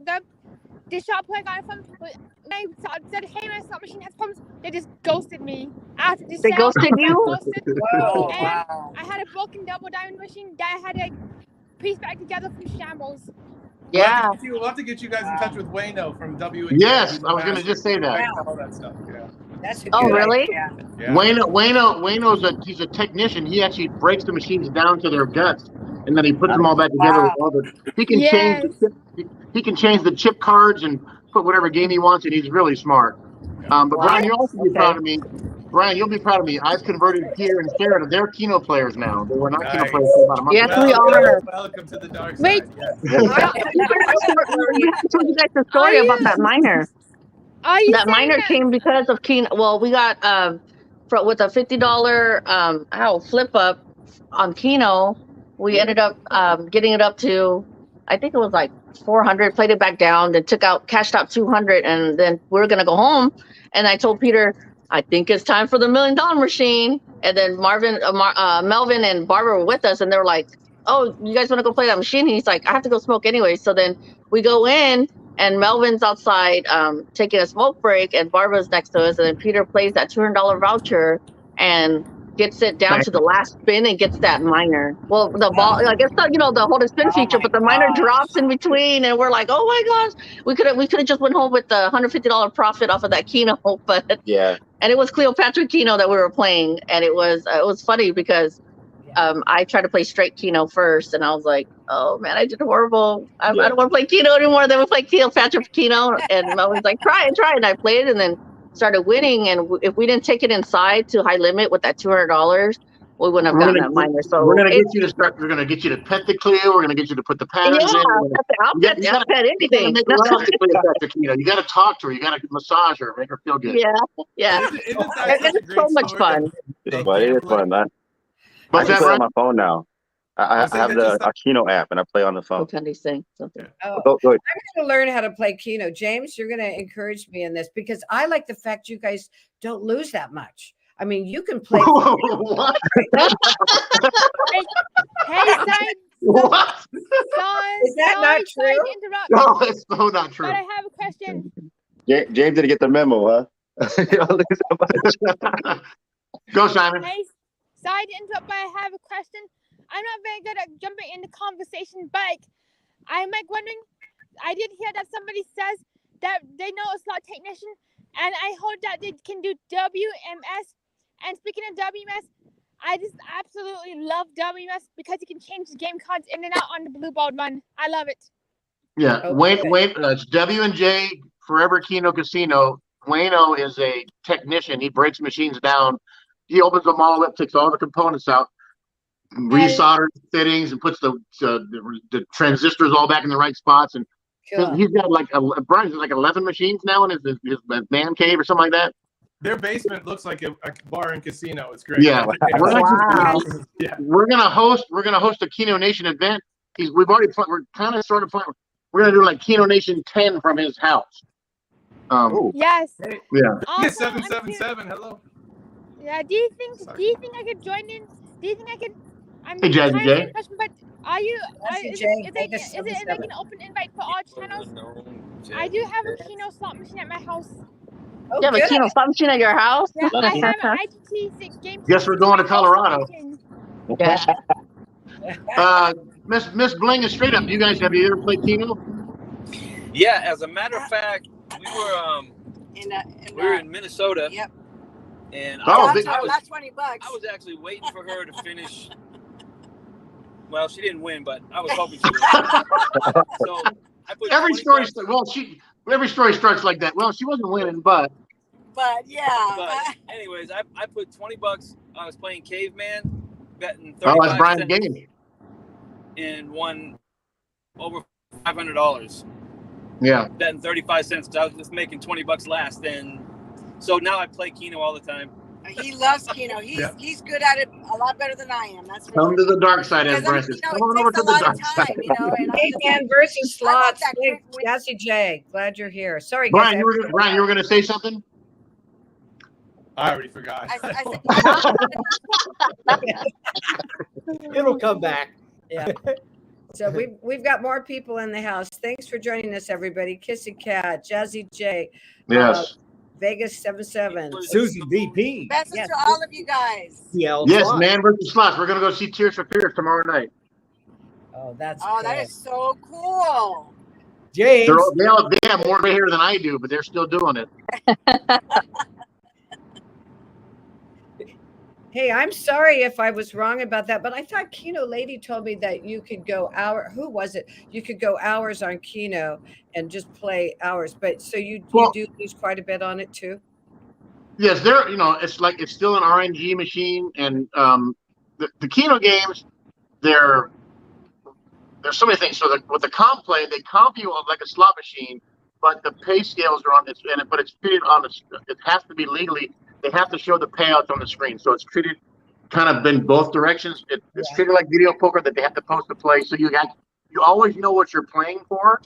the shop where I got it from, when I said, hey, my slot machine has problems, they just ghosted me. After the They sale, ghosted you? Oh, And wow. I had a broken double diamond machine that I had to piece back together from shambles. Yeah. We'll have to get you guys in touch with Wayno from W. Yes, I was going to just say that. All that stuff. Yeah. That's a Oh, good really? idea. Yeah. Wayno's he's a technician. He actually breaks the machines down to their guts and then he puts them all back together with all the. He can change the chip. He can change the chip cards and put whatever game he wants, and he's really smart. But Brian, you'll also be proud of me. Brian, you'll be proud of me. I've converted Peter and Sarah to their Keno players now. They were not Keno players for about a month. Yes, we are. Welcome to the dark side. Wait. We have to tell you guys the story about that miner. That miner came because of Keno. Well, we got with a $50 flip up on Keno. We ended up getting it up to, I think it was like 400. Played it back down, then cashed out 200, and then we were gonna go home. And I told Peter, I think it's time for the $1 million machine. And then Melvin and Barbara were with us, and they were like, "Oh, you guys want to go play that machine?" And he's like, "I have to go smoke anyway." So then we go in, and Melvin's outside taking a smoke break, and Barbara's next to us, and then Peter plays that $200 voucher and gets it down to the last spin and gets that miner. Well, the ball, I guess, the hold and spin feature, but the miner drops in between, and we're like, "Oh my gosh, we could have just went home with the $150 profit off of that Keno." But yeah, and it was Cleopatra Keno that we were playing, and it was funny because I tried to play straight Keno first, and I was like, "Oh man, I did horrible. I don't want to play Keno anymore." Then we played Cleopatra Keno, and I was like, "Try it," and I played, and then started winning. And if we didn't take it inside to high limit with that $200, we wouldn't have gotten that miner. So we're gonna get you to start. We're gonna get you to pet the Clio. We're gonna get you to put the patterns in. I'll pet anything. You got to talk to her. You got to massage her, make her feel good. Yeah. It's so much fun. But it is fun, man. I can play on my phone now. I have the Keno app, and I play on the phone. Can they sing something? Oh, go ahead. I'm going to learn how to play Keno. James, you're going to encourage me in this because I like the fact you guys don't lose that much. I mean, you can play. What? Hey, what? Is that not true? No, it's so not true. But I have a question. James didn't get the memo, huh? Go, Simon. Hey, sorry to interrupt, but I have a question. I'm not very good at jumping into conversation, but I'm like wondering, I did hear that somebody says that they know a slot technician, and I heard that they can do WMS. And speaking of WMS, I just absolutely love WMS because you can change the game cards in and out on the blue ball run. I love it. Yeah, wait, it's W&J Forever Keno Casino. Wayno is a technician. He breaks machines down. He opens them all up, takes all the components out, resolders fittings, and puts the transistors all back in the right spots. And he's got Brian's like 11 machines now in his man cave or something like that. Their basement looks like a bar and casino. It's great. Yeah, Yeah. We're gonna host a Keno Nation event. We're kind of sort of planning. We're gonna do like Keno Nation 10 from his house. Yes. Hey, yeah. Also, 777. Hello. Yeah. Do you think I could join in? Do you think I could? Hey, Jazzy J. But are you? Is it like an open invite for all channels? I do have a Keno slot machine at my house. You have a Keno slot machine at your house? Yeah, I have an IGT game. Guess we're going to Colorado. Yeah. Miss Bling is straight up. Have you ever played Keno? Yeah, as a matter of fact, we were in Minnesota. Yep. And I was $20. I was actually waiting for her to finish. Well, she didn't win, but I was hoping she would. So I put every story starts like that. Well, she wasn't winning, but yeah. But anyways, I put $20. I was playing Caveman, betting 35 that's Brian's game, and won over $500. Yeah, betting 35 cents. I was just making $20 last, and so now I play Keno all the time. He loves Keno. He's good at it a lot better than I am. That's come to the dark side, as Brian says. Come on over to the dark side. Caveman versus slots. Jazzy J, glad you're here. Sorry, guys. Brian, you were going to say something? I already forgot. It'll come back. Yeah. So we've got more people in the house. Thanks for joining us, everybody. Kissy Cat, Jazzy J. Yes. Vegas 77. Susie VP. Best to all of you guys. Yes, man versus slots. We're going to go see Tears for Fears tomorrow night. Oh, that's that is so cool. James. They have more gray hair than I do, but they're still doing it. Hey, I'm sorry if I was wrong about that, but I thought Keno Lady told me that you could go who was it? You could go hours on Keno and just play hours. But so you do lose quite a bit on it too? Yes, it's still an RNG machine, and the Keno games, there's so many things. So with the comp play, they comp you like a slot machine, but the pay scales are on this, but it's treated it has to be legally. They have to show the payouts on the screen, so it's treated kind of in both directions. It's treated like video poker that they have to post the play, so you always know what you're playing for.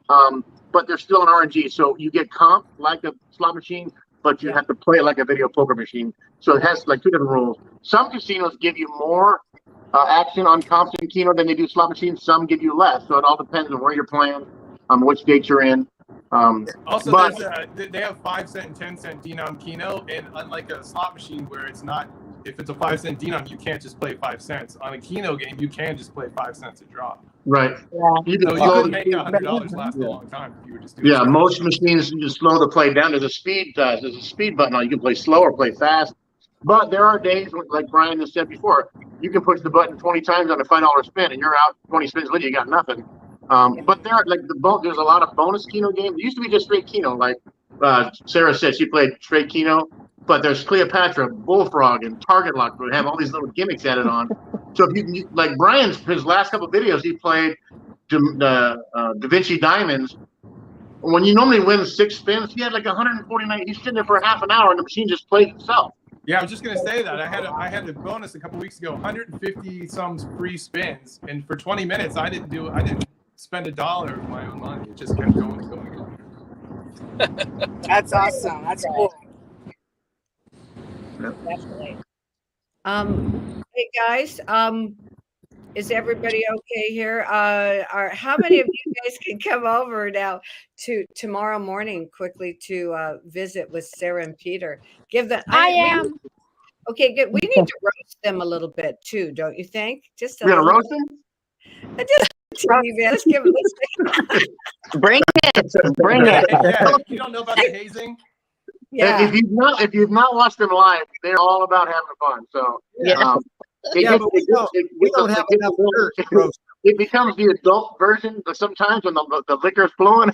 But there's still an RNG, so you get comp like a slot machine, but you have to play it like a video poker machine. So it has like two different rules. Some casinos give you more action on comps in Keno than they do slot machines. Some give you less. So it all depends on where you're playing, which dates you're in. Also, they have 5-cent and 10-cent denom Keno, and unlike a slot machine where it's not, if it's a 5-cent denom, you can't just play 5 cents. On a Keno game, you can just play 5 cents a drop. Right. Yeah. You could make $100 last a long time if you were just doing it. Most machines you just slow the play down. There's a speed button on. You can play slow or play fast. But there are days, like Brian has said before, you can push the button 20 times on a $5 spin, and you're out 20 spins later, you got nothing. But there's a lot of bonus Keno games. It used to be just straight Keno, like Sarah said, she played straight Keno. But there's Cleopatra, Bullfrog, and Target Lock that have all these little gimmicks added on. So if you like Brian's, his last couple of videos, he played Da Vinci Diamonds. When you normally win 6 spins, he had like 149. He's sitting there for half an hour, and the machine just plays itself. Yeah, I was just gonna say that I had a bonus a couple weeks ago, 150 some free spins, and for 20 minutes I didn't spend $1 of my own money. It just kept going and going and going. That's awesome. That's cool. Definitely. Hey guys, is everybody okay here? How many of you guys can come over now to tomorrow morning quickly to visit with Sarah and Peter? I am. Okay, good. We need to roast them a little bit too, don't you think? Just We're gonna roast them? Let's give it. Bring it. Bring it. Yeah, you don't know about the hazing? Yeah. If you've not watched them live, they're all about having fun. So it becomes the adult version sometimes when the liquor's flowing.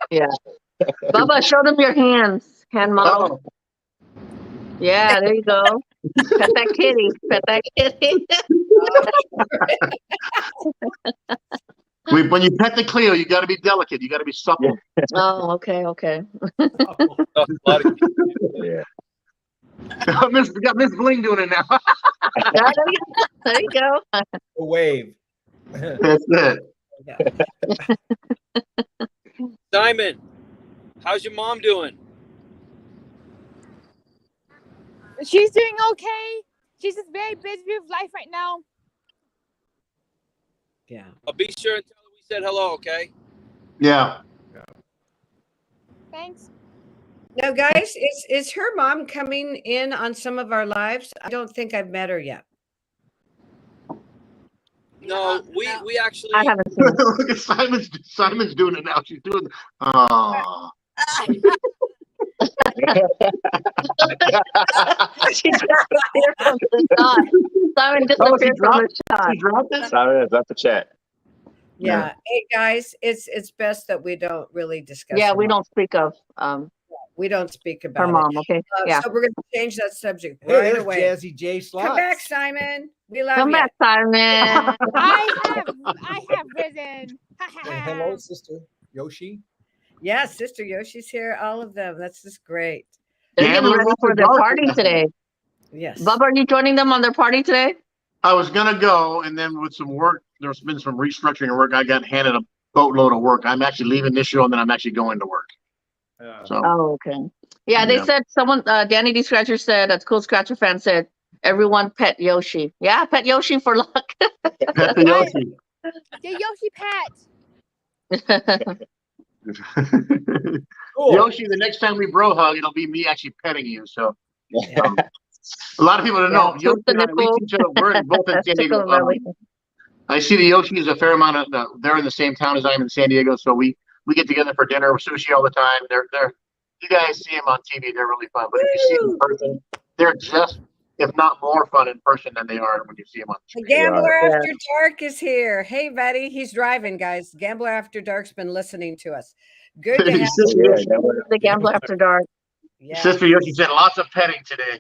Yeah. Bubba, show them your hands. Hand model. Yeah, there you go. Pet that kitty. Pet that kitty. When you pet the Clio, you got to be delicate. You got to be supple. Oh, okay. Yeah. We got Miss Bling doing it now. There you go. A wave. That's it. Simon, how's your mom doing? She's doing okay. She's just very busy with life right now. Yeah. I'll be sure and tell her we said hello, okay? Yeah. Thanks. Now, guys, is her mom coming in on some of our lives? I don't think I've met her yet. No, we actually. I haven't seen it. Look at Simon's doing it now. She's doing. Oh. She disappeared from the shot. Simon disappeared from the shot. She dropped it? Simon, that's the chat. Yeah. Hey guys, it's best that we don't really discuss. Yeah, we don't speak of we don't speak about her mom. Okay. Yeah. So we're gonna change that subject Hey, right there's away. Jazzy J Slots. Come back, Simon. We love Come you. back, Simon. I have risen. Hello, Sister Yoshi. Yeah, Sister Yoshi's here. All of them. That's just great. They're getting ready for their party today. Yes. Bubba, are you joining them on their party today? I was gonna go, and then with some work, there's been some restructuring work. I got handed a boatload of work. I'm actually leaving this show, and then I'm actually going to work. So. Oh, okay. Yeah, they said someone, Danny D. Scratcher said, a Cool Scratcher fan said, everyone pet Yoshi. Yeah, pet Yoshi for luck. Pet the Yoshi. The Yoshi pet. Cool. Yoshi, the next time we bro hug, it'll be me actually petting you. So a lot of people don't know. Yoshi and I meet each other. We're both in San Diego. I see the Yoshis a fair amount of. They're in the same town as I am in San Diego, so we get together for dinner, sushi all the time. They're you guys see them on TV. They're really fun, but if you see them in person, they're just if not more fun in person than they are when you see them on the The screen. Gambler After Dark is here. Hey, buddy. He's driving, guys. Gambler After Dark's been listening to us. Good to have you. The Gambler After Dark. Yeah. Sister Yoshi said lots of petting today.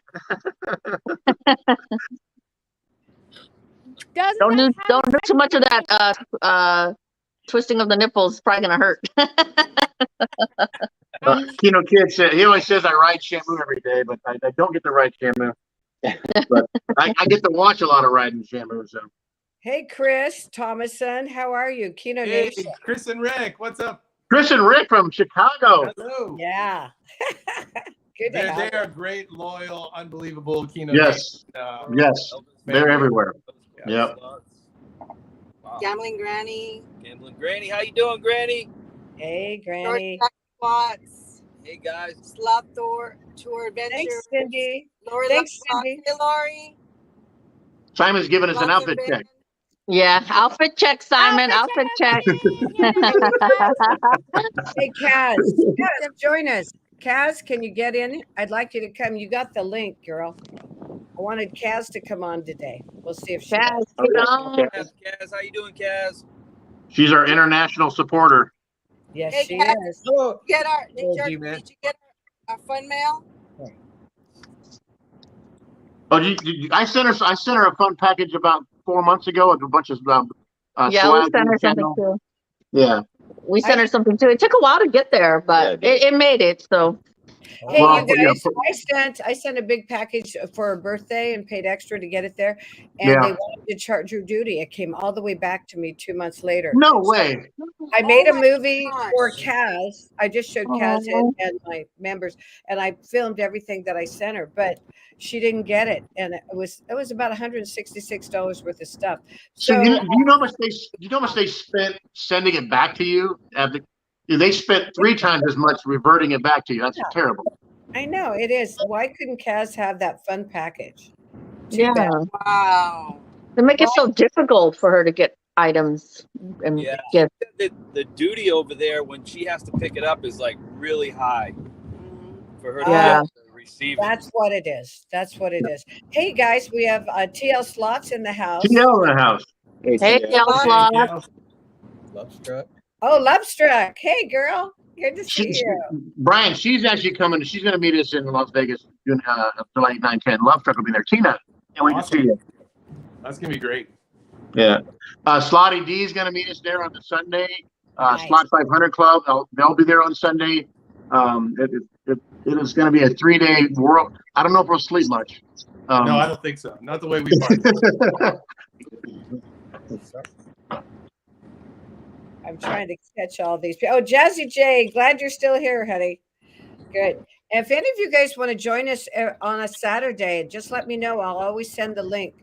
Don't do too much of that twisting of the nipples. Probably gonna hurt. Kino Kid said he always says I ride Shamu every day, but I don't get to ride Shamu. But I get to watch a lot of riding Shamu. So Hey, Chris Thomason, how are you? Kino Hey, Nation. Chris and Rick, what's up? Chris and Rick from Chicago. Hello. Yeah. Good to have They you. are great, loyal, unbelievable Kino. Yes. Nation, Yes. They're everywhere. Yep. Wow. Gambling Granny. Gambling Granny, how you doing, Granny? Hey, Granny. Slots. Hey guys. Slot Tour Adventure. Thanks, Cindy. Lori Thanks, Lovestock. Cindy. Hey, Lori. Simon's giving us an Lots of outfit check. Yeah, outfit check, Simon. Outfit check. Hey, Kaz. Kaz, join us. Kaz, can you get in? I'd like you to come. You got the link, girl. I wanted Kaz to come on today. We'll see if she Kaz, does. get on. Kaz, how you doing, Kaz? She's our international supporter. Yes, Hey, she Kaz. is. Hello. Did Hello, you G-Man. get our fun mail? Oh, I sent her a fun package about 4 months ago with a bunch of Yeah, we swag sent her and something channel. too. Yeah. We sent her something too. It took a while to get there, but it made it. So Hey, Well, you yeah, guys, I sent a big package for her birthday and paid extra to get it there. And Yeah. they wanted to charge her duty. It came all the way back to me 2 months later. No So way. I made a my movie gosh. for Kaz. I just showed Kaz and my members, and I filmed everything that I sent her, but she didn't get it. And it was about $166 worth of stuff. So So you know how much they spent sending it back to you? They spent 3 times as much reverting it back to you. That's terrible. I know it is. Why couldn't Kaz have that fun package? Too yeah, bad. Wow. they make it so difficult for her to get items and Yeah. gifts. The duty over there when she has to pick it up is like really high for her to be Yeah. able to receive it. That's what it is. That's what it is. Hey guys, we have TL Slots in the house. TL in the house. Hey, Slot. LoveStruck. Oh, LoveStruck. Hey girl, good to see you. Brian, she's actually coming. She's going to meet us in Las Vegas, July 9, 10. LoveStruck will be there. Tina, can't wait to see you. That's gonna be great. Yeah. Slotty D is going to meet us there on the Sunday. Nice. Slot 500 Club, they'll be there on Sunday. It is going to be a 3-day world. I don't know if we'll sleep much. No, I don't think so. Not the way we party. I'm trying to catch all these people. Oh, Jazzy J, glad you're still here, honey. Good. If any of you guys want to join us on a Saturday, just let me know. I'll always send the link.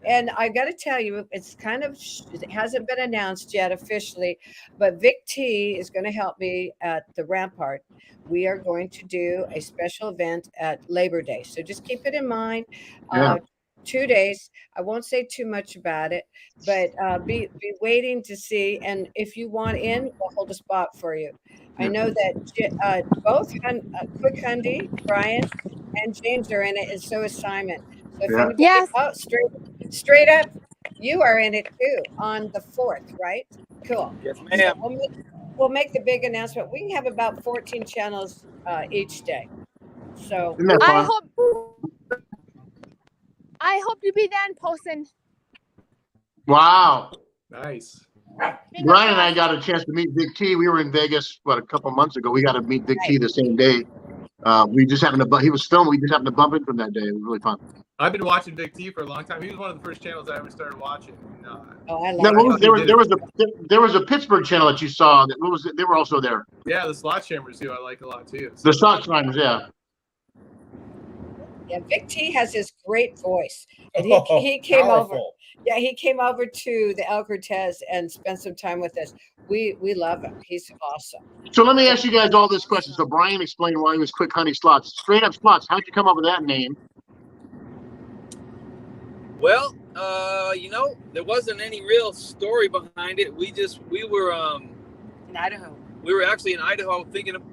And I got to tell you, it hasn't been announced yet officially, but Vic T is going to help me at the Rampart. We are going to do a special event at Labor Day. So just keep it in mind. Yeah. 2 days. I won't say too much about it, but be waiting to see. And if you want in, we'll hold a spot for you. I know that both Quick Hundy, Brian, and James are in it, and so is Simon. So if anybody, Yes. oh, straight up, you are in it too on the 4th, right? Cool. Yes, So ma'am. we'll make the big announcement. We can have about 14 channels each day. So Isn't that fun? I hope you be there in person. Wow. Nice. Brian and I got a chance to meet Big T. We were in Vegas, a couple months ago. We got to meet Big T the same day. We just happened to, he was filming. We just happened to bump into him that day. It was really fun. I've been watching Vic T for a long time. He was one of the first channels I ever started watching. oh, I Now, like it. there was a Pittsburgh channel that you saw. They were also there. Yeah, the Slot Chambers too. I like a lot too. The SLOTCHANNELS, yeah. Yeah, Vic T has this great voice, and he came over. Powerful. Yeah, he came over to the El Cortez and spent some time with us. We love him. He's awesome. So let me ask you guys all this question. So Brian explained why he was QuickHundySlots. Straight up slots. How'd you come up with that name? Well, there wasn't any real story behind it. We were In Idaho. we were actually in Idaho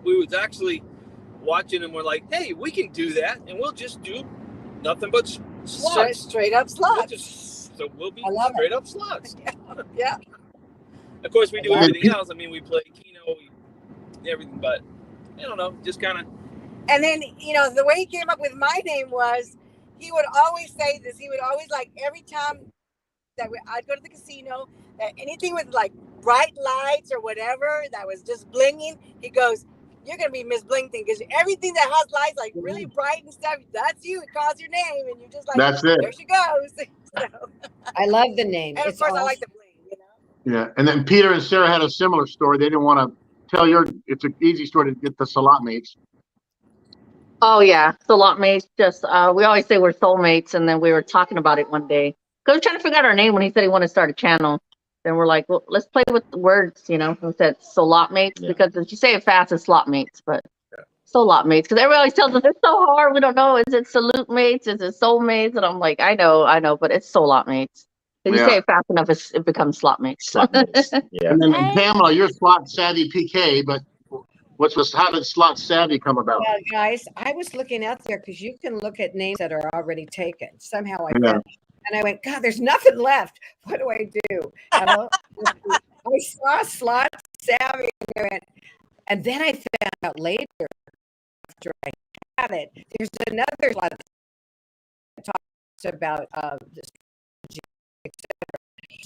we was actually watching and we're like, hey, we can do that, and we'll just do nothing but Slots. Straight up slots. So we'll be I love straight up slots. Yeah. Of course, we do everything else. I mean, we play Keno, everything, but I don't know, just kind of. And then, the way he came up with my name was, he would always say this. He would always, like, every time that I'd go to the casino, that anything with, like, bright lights or whatever that was just blinging, he goes, you're going to be Miss Bling Thing, because everything that has lights, like, really bright and stuff, that's you. It calls your name, and you're just like, that's it. There she goes. So, I love the name. and, of course, I like the bling, Yeah, and then Peter and Sarah had a similar story. They didn't want to tell it's an easy story to get the slot mates. Oh yeah, slot mates. Just we always say we're soulmates, and then we were talking about it one day because we were trying to figure out our name when he said he wanted to start a channel. Then we're like, well, let's play with the words, We said slot mates because if you say it fast, it's slot mates, but slot mates because everybody always tells us it's so hard. We don't know. Is it salute mates? Is it soulmates? And I'm like, I know, but it's slot mates. If you say it fast enough, it becomes slot mates. Yeah. And then Pamela, you're slot savvy PK, but how did slot savvy come about? Well, guys, I was looking out there because you can look at names that are already taken. Somehow I found, and I went, God, there's nothing left. What do I do? And I saw slot savvy, and then I found out later after I had it, there's another slot that talks about this.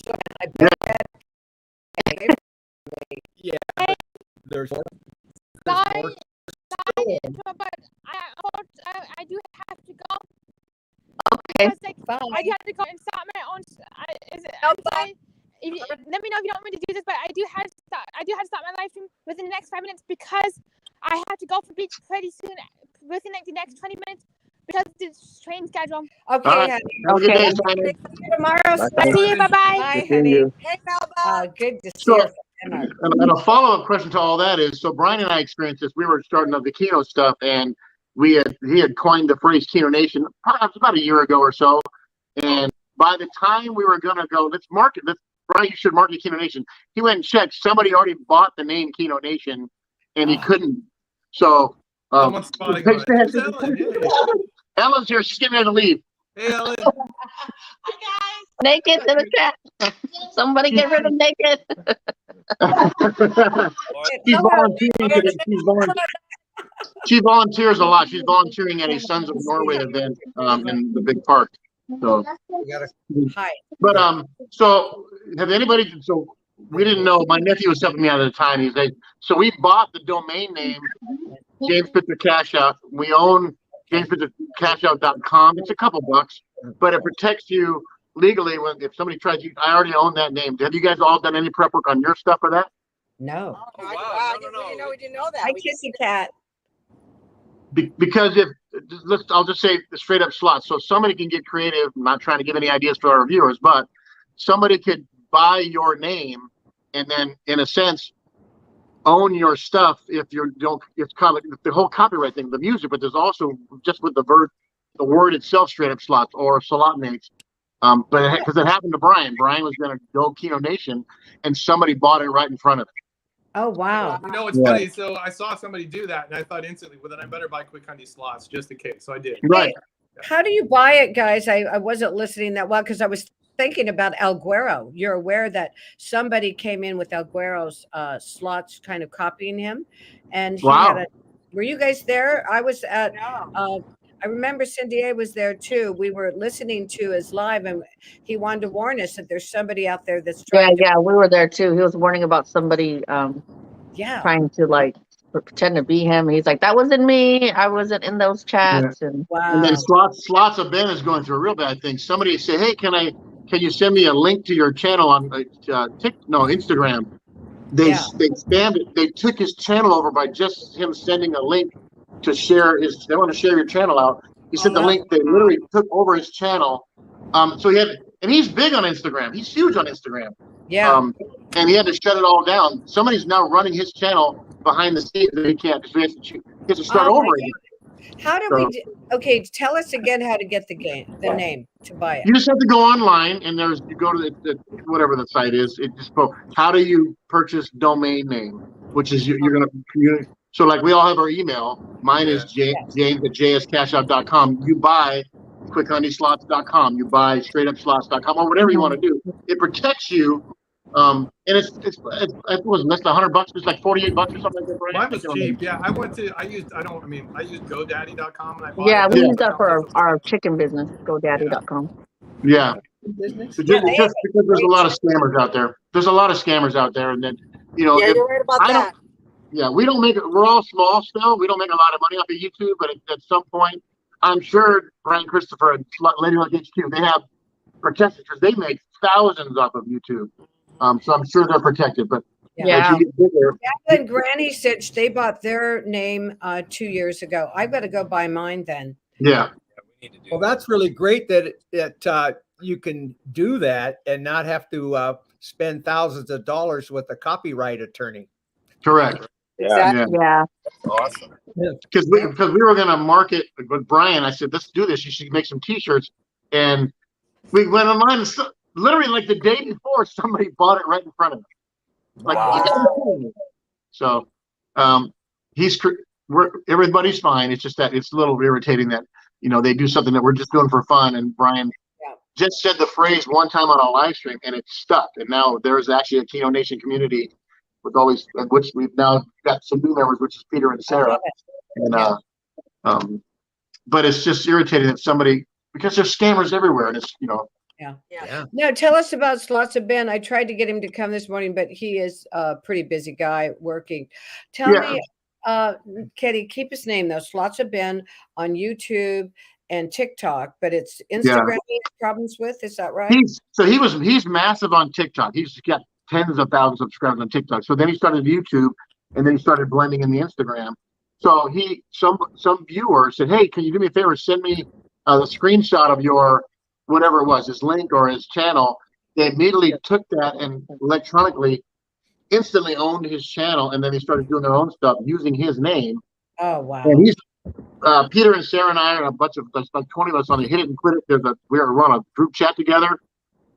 So I bet there's more. Sorry, but I do have to go. Okay. Bye. I do have to go and start my own. Let me know if you don't want me to do this, but I do have to start my live stream within the next 5 minutes because I have to go for beach pretty soon, within the next 20 minutes because of the train schedule. Okay, Right. honey. Have a good day, See Simon. you tomorrow. See you. Bye bye. Bye, honey. Hey, Melba. Good to see So, you. and a follow-up question to all that is, so Brian and I experienced this. We were starting up the Keno stuff, and he had coined the phrase Keno Nation probably about a year ago or so. And by the time we were going to go, let's market this. Brian, you should market Keno Nation. He went and checked. Somebody already bought the name Keno Nation, and he couldn't. So, Someone's spotting on it. There's Ellen. Ellen's here. She's getting ready to leave. Hey, Ellen. Naked in the chat. Somebody get rid of naked. She volunteers a lot. She's volunteering at a Sons of Norway event in the big park. So, Hi. But so have anybody? So we didn't know. My nephew was helping me out at the time. He's like, so we bought the domain name James Spitzer CashOut. We own JamesSpitzerCashOut.com. It's a couple bucks, but it protects you legally if somebody tries you. I already own that name. Have you guys all done any prep work on your stuff for that? No. Oh, wow. We didn't know that. Hi, Kissy Cat. Because I'll just say straight up slots. So somebody can get creative. I'm not trying to give any ideas to our viewers, but somebody could buy your name and then, in a sense, own your stuff. If you don't, it's the whole copyright thing, the music, but there's also just with the word itself, straight up slots or slot mates. But because it happened to Brian. Brian was going to go Keno Nation, and somebody bought it right in front of him. Oh, wow. You know, it's funny. So I saw somebody do that, and I thought instantly, well, then I better buy QuickHundySlots just in case. So I did. Right. How do you buy it, guys? I wasn't listening that well because I was thinking about El Guero. You're aware that somebody came in with El Guero's slots kind of copying him. And he had were you guys there? I was at I remember Cindy A was there too. We were listening to his live, and he wanted to warn us that there's somebody out there that's trying. Yeah, we were there too. He was warning about somebody, trying to like pretend to be him. He's like, that wasn't me. I wasn't in those chats. Yeah. And wow. And then slots of Ben is going through a real bad thing. Somebody say, hey, can you send me a link to your channel on Instagram? They spammed it. They took his channel over by just him sending a link to share his. They want to share your channel out. He sent the link. They literally took over his channel. So and he's big on Instagram. He's huge on Instagram. Yeah. And he had to shut it all down. Somebody's now running his channel behind the scenes, and he can't. So he has to start over again. How do we do? Okay, tell us again how to get the name to buy it. You just have to go online, and you go to the whatever the site is. It just how do you purchase domain name, which is you're gonna. So like we all have our email. Mine is James at JSCashOut.com. You buy QuickHundySlots.com. You buy StraightUpSlots.com or whatever you want to do. It protects you. And it was less than $100. It's like $48 or something like that. Right? Mine was cheap. Yeah, I used GoDaddy.com and I bought Yeah, it. we use that for our chicken business, GoDaddy.com. Yeah. Business. Just because there's a lot of scammers out there. There's a lot of scammers out there, and then you're right about that. Yeah, we don't make it. We're all small still. We don't make a lot of money off of YouTube, but at some point, I'm sure Brian Christopher and Lady Luck HQ, they have protected because they make thousands off of YouTube. So I'm sure they're protected. But Yeah. as you get bigger, And Granny Stitch, they bought their name 2 years ago. I've got to go buy mine then. yeah, Well, that's really great that you can do that and not have to spend thousands of dollars with a copyright attorney. correct. Yeah. Awesome. Because we were going to market with Brian. I said, let's do this. You should make some T-shirts. And we went online. And literally, like the day before, somebody bought it right in front of us. Like, so everybody's fine. It's just that it's a little irritating that they do something that we're just doing for fun. And Brian just said the phrase one time on a live stream, and it stuck. And now there's actually a Keno Nation community with always, which we've now got some new members, which is Peter and Sarah. And but it's just irritating that somebody, because there's scammers everywhere, and it's Yeah. No, tell us about Slots of Ben. I tried to get him to come this morning, but he is a pretty busy guy working. Tell me, Katie, keep his name though. Slots of Ben on YouTube and TikTok, but it's Instagram he has problems with. Is that right? He's massive on TikTok. He's got tens of thousands of subscribers on TikTok. So then he started YouTube, and then he started blending in the Instagram. So some viewer said, "Hey, can you do me a favor? Send me the screenshot of your whatever it was, his link or his channel." They immediately took that and electronically, instantly owned his channel, and then they started doing their own stuff using his name. Oh wow! And he's Peter and Sarah and I and a bunch of like 20 of us on the Hit It and Quit It. We were on a group chat together,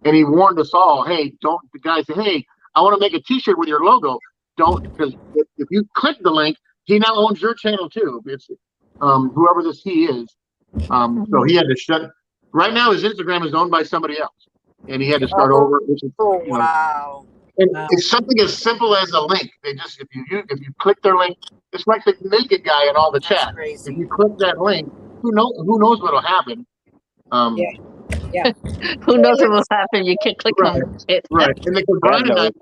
and he warned us all, "Hey, don't." The guy said, "Hey, I want to make a T-shirt with your logo. Don't, because if you click the link, he now owns your channel too. It's whoever this he is." So he had to shut. Right now, his Instagram is owned by somebody else, and he had to start over. Which is, wow! And it's something as simple as a link. They just if you click their link, it's like the naked guy in all the chat. If you click that link, who knows what'll happen? Yeah. Who knows what will happen? You can click on it. Right. And because Brian and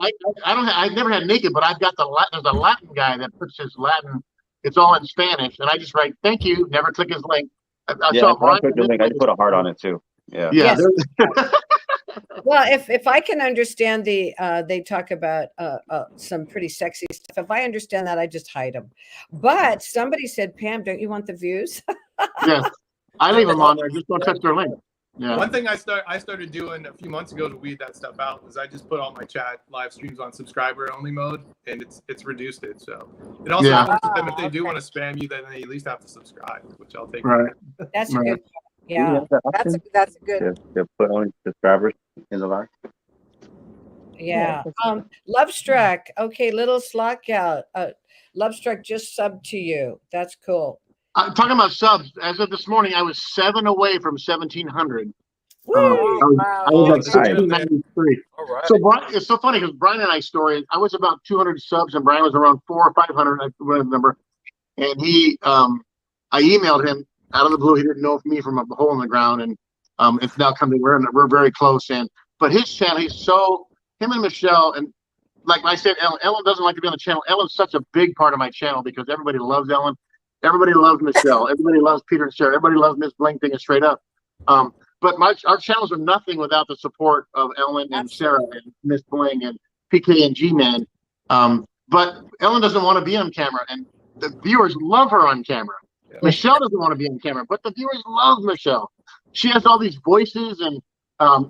I've never had naked, but I've got there's a Latin guy that puts his Latin. It's all in Spanish, and I just write "thank you." Never click his link. I saw Brian. I just put a heart on it too. Yeah. Yes. Well, if I can understand they talk about some pretty sexy stuff. If I understand that, I just hide them. But somebody said, "Pam, don't you want the views?" Yes, I leave them on there. Just don't touch their link. Yeah. One thing I started doing a few months ago to weed that stuff out is I just put all my chat live streams on subscriber only mode, and it's reduced it. So it also forces them, if they do want to spam you, then they at least have to subscribe, which I'll take. Right. That's a good. Yeah. That's a good. To put only subscribers in the live. Yeah. LoveStruck. Okay, little Slock out. LoveStruck just subbed to you. That's cool. Talking about subs, as of this morning, I was 7 away from 1,700. I was at 1,693. So Brian, it's so funny because Brian and I story. I was about 200 subs, and Brian was around 400 or 500. I remember. And I emailed him out of the blue. He didn't know me from a hole in the ground, and it's now coming. We're very close. But his channel, him and Michelle, and like I said, Ellen doesn't like to be on the channel. Ellen's such a big part of my channel because everybody loves Ellen. Everybody loves Michelle. Everybody loves Peter and Sarah. Everybody loves Miss Bling Thing and Straight Up. But our channels are nothing without the support of Ellen and Sarah and Miss Bling and PK and G-Man. But Ellen doesn't want to be on camera, and the viewers love her on camera. Yeah. Michelle doesn't want to be on camera, but the viewers love Michelle. She has all these voices and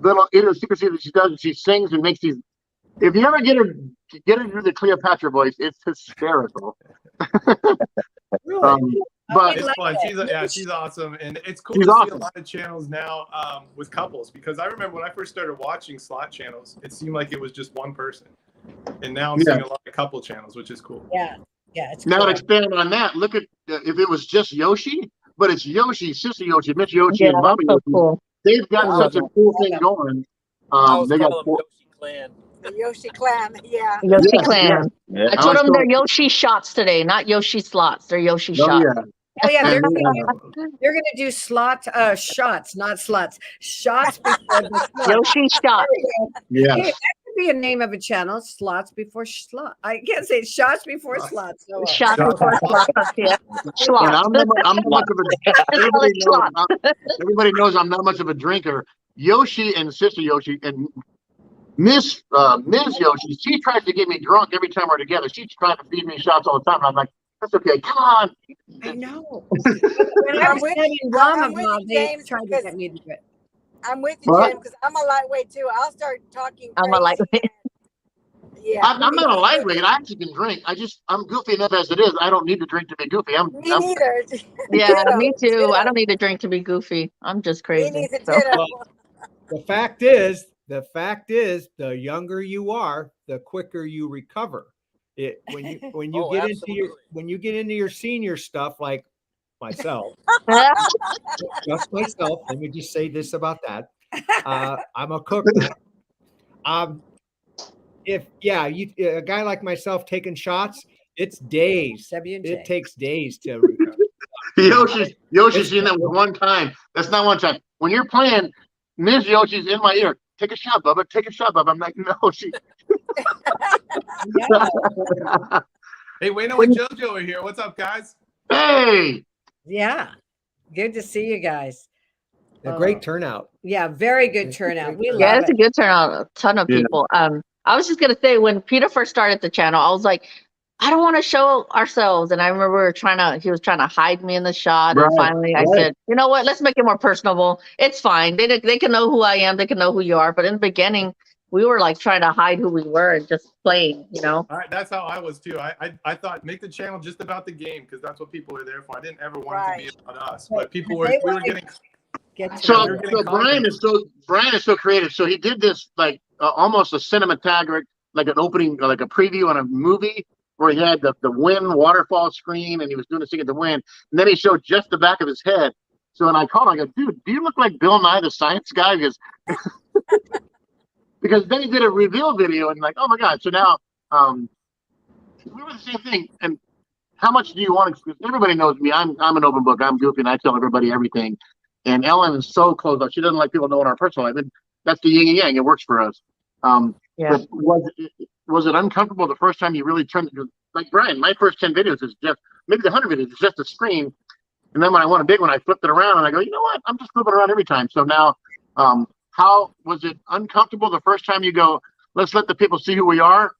little idiosyncrasies that she does, and she sings and makes these. If you ever get her to do the Cleopatra voice, it's hysterical. But it's fun. She's awesome, and it's cool to see a lot of channels now with couples, because I remember when I first started watching slot channels, it seemed like it was just one person, and now I'm seeing a lot of couple channels, which is cool. Yeah, it's now cool. To expand on that, look at if it was just Yoshi, but it's Yoshi, Sister Yoshi, Miss Yoshi, Yeah, and Mama that's so Yoshi. cool. They've got such a cool thing going. They got Yoshi Clan. The Yoshi clan, yeah. Yoshi Clan. Yeah. I told them they're Yoshi shots today, not Yoshi slots. They're Yoshi shots. Oh yeah, they're And, gonna do shots, not sluts. Shots before the sluts. Yoshi shot. yes. Hey, that could be a name of a channel. Slots before slut. I can't say shots before sluts. No, Shots before slots. Yeah. And Slots. I'm not much of a everybody knows I'm not much of a drinker. Yoshi and Sister Yoshi and Ms. Yoshi, she tries to get me drunk every time we're together. She's trying to feed me shots all the time. And I'm like, that's okay. Come on. I know. When I was studying Ramadan, they James, tried to get me to do it. I'm with you, James, because I'm a lightweight too. I'll start talking. I'm a lightweight. Yeah. I'm not a lightweight. I actually can drink. I'm goofy enough as it is. I don't need to drink to be goofy. Me neither. Yeah, me too. I don't need to drink to be goofy. I'm just crazy. Me neither. So. The fact is, the younger you are, the quicker you recover. When you get into your senior stuff, like myself, just myself. Let me just say this about that. I'm a cook now. A guy like myself taking shots, it's days. It takes days to recover. Yoshi's seen that one time. That's not one time. When you're playing, Ms. Yoshi's in my ear. Take a shot, Bubba. Take a shot, Bubba. I'm like, no, she. Hey, Wayno and JoJo are here. What's up, guys? Hey. Yeah. Good to see you guys. A great turnout. Yeah, very good turnout. We love it's a good turnout. A ton of people. I was just gonna say, when Peter first started the channel, I was like, I don't want to show ourselves. And I remember he was trying to hide me in the shot. And finally I said, you know what, let's make it more personable. It's fine. They can know who I am. They can know who you are. But in the beginning, we were like trying to hide who we were and just playing, you know? All right, that's how I was too. I thought make the channel just about the game because that's what people are there for. I didn't ever want it to be about us. But we were getting So Brian is so creative. So he did this like almost a cinematographic, like an opening, like a preview on a movie where he had the wind waterfall screen and he was doing this thing at the wind. And then he showed just the back of his head. So when I called him, I go, dude, do you look like Bill Nye the Science Guy? Because then he did a reveal video and like, oh my God. So now we were the same thing. And how much do you want to, because everybody knows me. I'm an open book. I'm goofy and I tell everybody everything. And Ellen is so closed up. She doesn't like people knowing our personal life. And that's the yin and yang. It works for us. But was it uncomfortable the first time you really turned? Like Brian, my first 10 videos is just, maybe the 100 videos is just a screen. And then when I want a big one, I flipped it around and I go, you know what? I'm just flipping around every time. So now, how was it uncomfortable the first time you go, let's let the people see who we are?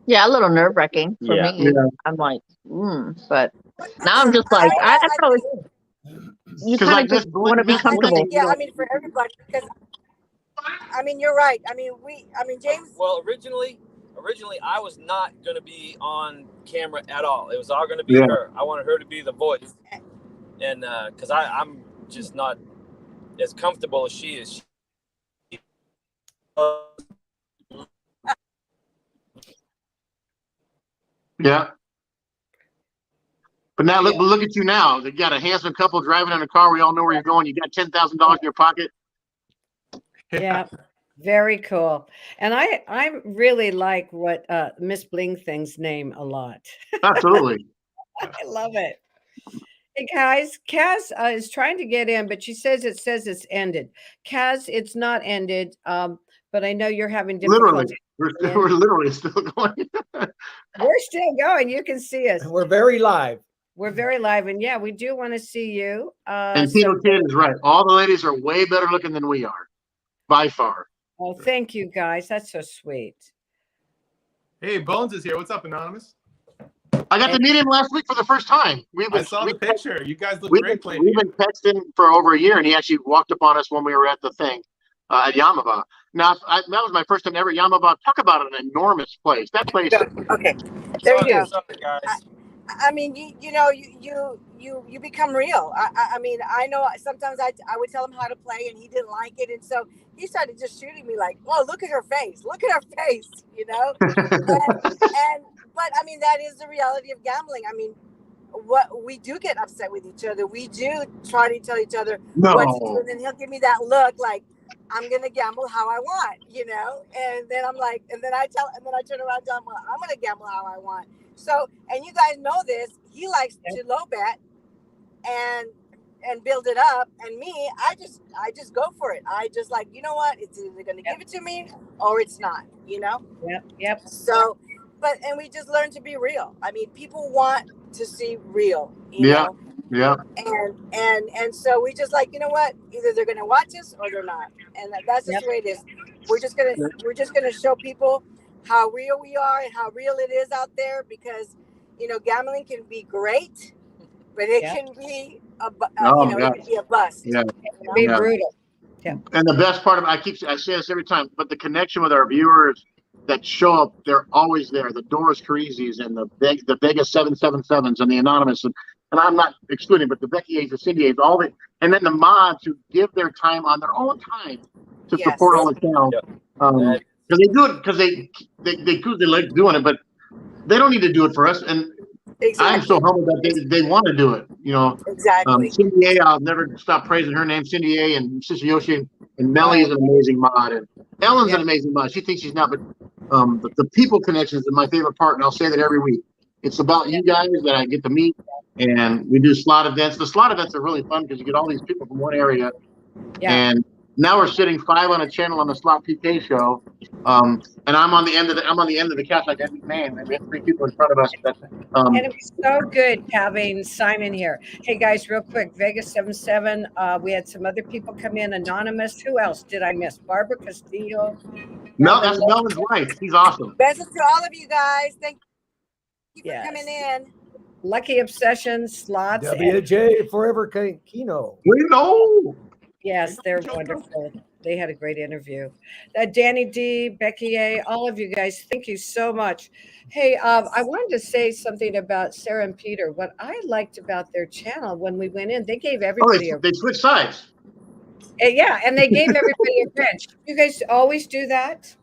Yeah, a little nerve wracking for me. Yeah. I'm like, but now I'm just like, I don't know. You kind of just want to be comfortable. Yeah, I mean, for everybody, because I mean, you're right. I mean, James. Well, originally, I was not going to be on camera at all. It was all going to be her. I wanted her to be the voice, and because I'm just not as comfortable as she is. Yeah. But now look at you now. You got a handsome couple driving in a car. We all know where you're going. You got $10,000 in your pocket. Yeah, very cool. And I really like what Miss Bling Thing's name a lot. Absolutely. I love it. Hey guys, Kaz is trying to get in, but she says it's ended. Kaz, it's not ended. But I know you're having difficulty. Literally, we're literally still going. We're still going. You can see us. And we're very live. We're very live, and yeah, we do want to see you. And Tino Kid is right. All the ladies are way better looking than we are, by far. Oh, thank you, guys. That's so sweet. Hey, Bones is here. What's up, Anonymous? I got to meet him last week for the first time. I saw the picture. You guys look great playing. We've been texting for over a year, and he actually walked up on us when we were at the thing at Yamava. Now, that was my first time ever at Yamava. Talk about an enormous place. That place. Okay, there you go. Guys. I mean, you become real. I mean, I know sometimes I would tell him how to play and he didn't like it. And so he started just shooting me like, oh, look at her face. Look at her face, you know? But I mean, that is the reality of gambling. I mean, what we do get upset with each other. We do try to tell each other what to do, and then he'll give me that look like I'm gonna gamble how I want, and then I'm like, and then I turn around and tell him, well, I'm gonna gamble how I want. So, and you guys know this, he likes to low bet and build it up, and me, I just go for it. I just like, you know what, it's either gonna give it to me or it's not, Yep. So, and we just learn to be real. I mean, people want to see real, you know. Yeah. And so we just like, you know what? Either they're gonna watch us or they're not, and that's just the way it is. We're just gonna show people how real we are and how real it is out there, because gambling can be great, but it can be it can be a bust. Yeah. It can be brutal. Yeah. And the best part of it, I say this every time, but the connection with our viewers that show up, they're always there. The Doris Carizi's and the Vegas 777s and the Anonymous, and I'm not excluding, but the Becky A's, the Cindy A's, all the, and then the mods who give their time on their own time to support all the channels. Because they do it because they like doing it, but they don't need to do it for us. And I'm so humbled that they want to do it. Exactly. Cindy A, I'll never stop praising her name. Cindy A and Sister Yoshi and Melly is an amazing mod, and Ellen's an amazing mod. She thinks she's not, but the people connections is my favorite part, and I'll say that every week. It's about you guys that I get to meet, and we do slot events. The slot events are really fun because you get all these people from one area, and now we're sitting 5 on a channel on the Slot PK show, and I'm on the end of the couch like every man. We have 3 people in front of us. And it was so good having Simon here. Hey guys, real quick, Vegas 77. We had some other people come in. Anonymous. Who else did I miss? Barbara Castillo. No, that's Melvin's wife. She's awesome. Best to all of you guys. Thank you for coming in. Lucky Obsessions, Slots. WJ Forever Kino. We know. Yes, they're wonderful. They had a great interview. Danny D, Becky A, all of you guys, thank you so much. Hey, I wanted to say something about Sarah and Peter. What I liked about their channel when we went in, they gave everybody they switched sides. Yeah, and they gave everybody a wrench. You guys always do that?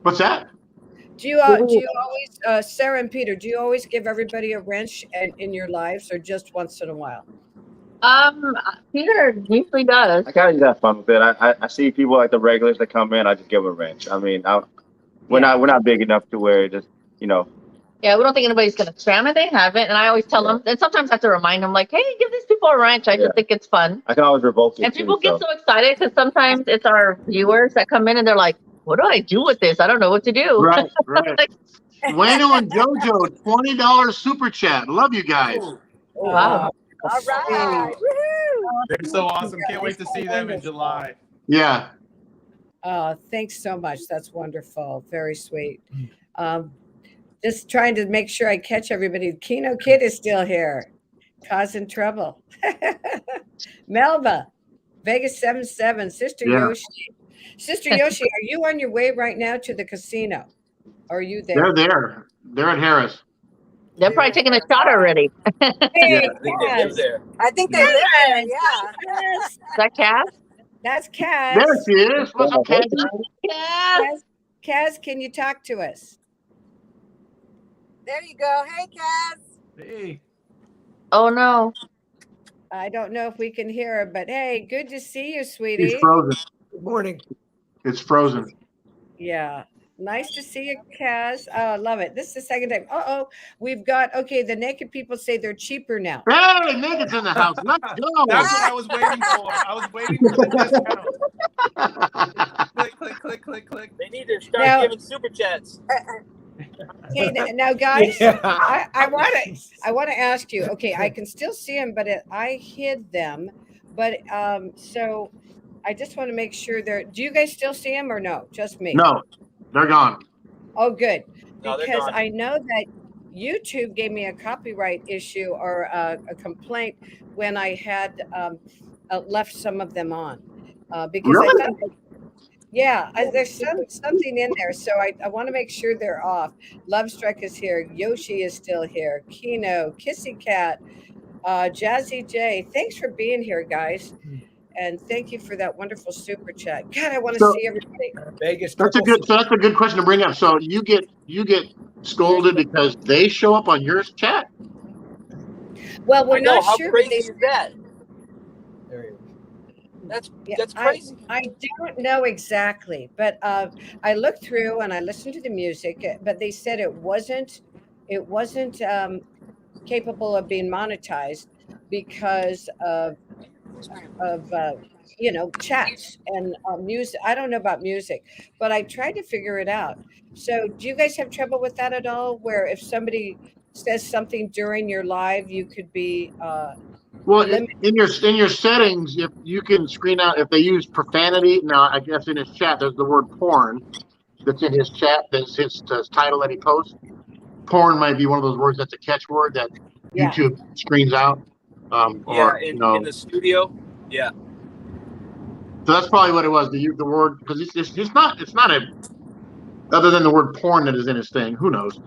What's that? Do you always, Sarah and Peter, do you always give everybody a wrench in your lives, or just once in a while? Peter usually does. I kind of just have fun with it. I see people like the regulars that come in, I just give them a wrench. I mean, we're not big enough to where just, Yeah, we don't think anybody's going to spam it. They haven't. And I always tell them, and sometimes I have to remind them, like, hey, give these people a wrench. I just think it's fun. I can always revoke it. And people get so excited because sometimes it's our viewers that come in and they're like, what do I do with this? I don't know what to do. Right. Wayno and JoJo, $20 super chat. Love you guys. Wow. All right. They're so awesome. Can't wait to see them in July. Yeah. Thanks so much. That's wonderful. Very sweet. Just trying to make sure I catch everybody. Kino Kid is still here, causing trouble. Melba, Vegas 77, Sister Yoshi. Sister Yoshi, are you on your way right now to the casino? Or are you there? They're there. They're at Harris. They're probably taking a shot already. Hey, I think they live there. I think they live there, yeah. Is that Cass? That's Kaz. There she is. What's up, Kaz? Kaz, can you talk to us? There you go. Hey, Kaz. Hey. Oh, no. I don't know if we can hear her, but hey, good to see you, sweetie. It's frozen. Good morning. It's frozen. Yeah. Nice to see you, Kaz. Oh, I love it. This is the second time. We've got, the naked people say they're cheaper now. Hey, naked's in the house. Let's go. That's what I was waiting for. I was waiting for the discount. Click. They need to start giving super chats. Okay, now, guys, I want to ask you. Okay, I can still see them, but I hid them. But so I just want to make sure they're. Do you guys still see them or no? Just me. No, they're gone. Oh, good. No, because I know that YouTube gave me a copyright issue or a complaint when I had left some of them on because really? I thought. There's something in there, so I want to make sure they're off. LoveStruck is here. Yoshi is still here. Kino, Kissy Cat, Jazzy J. Thanks for being here, guys, and thank you for that wonderful super chat. God, I want to see everybody. Vegas. That's a good question to bring up. So you get scolded because they show up on your chat? Well, we're not How sure. crazy is that? That's crazy. I don't know exactly, but I looked through and I listened to the music, but they said it wasn't capable of being monetized because of chats and music. I don't know about music, but I tried to figure it out. So do you guys have trouble with that at all, where if somebody says something during your live, you could be well, in your settings, if you can screen out if they use profanity. Now, I guess in his chat, there's the word porn that's in his chat. That's his title that he posts. Porn might be one of those words that's a catchword that YouTube screens out. In the studio. Yeah. So that's probably what it was. The word, because it's not a other than the word porn that is in his thing. Who knows?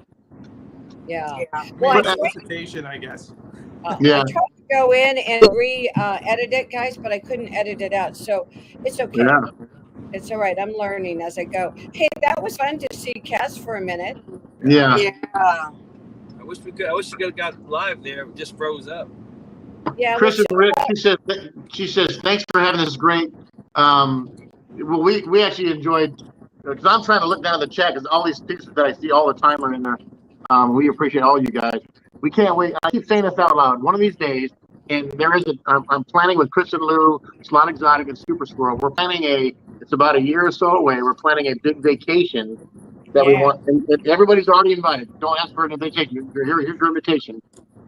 Yeah. Well, solicitation, I guess. I tried to go in and edit it, guys, but I couldn't edit it out. So it's okay. Yeah. It's all right. I'm learning as I go. Hey, that was fun to see Cass for a minute. Yeah. I wish we could have got live there. It just froze up. Yeah. Chris and Rick, she says, thanks for having this great. Well, we actually enjoyed, because I'm trying to look down the chat because all these pieces that I see all the time are in there. We appreciate all you guys. We can't wait. I keep saying this out loud. One of these days, and I'm planning with Chris and Lou, Slot Exotic, and Super Squirrel. We're planning it's about a year or so away. We're planning a big vacation that we want. And everybody's already invited. Don't ask for an invitation. Here's your invitation.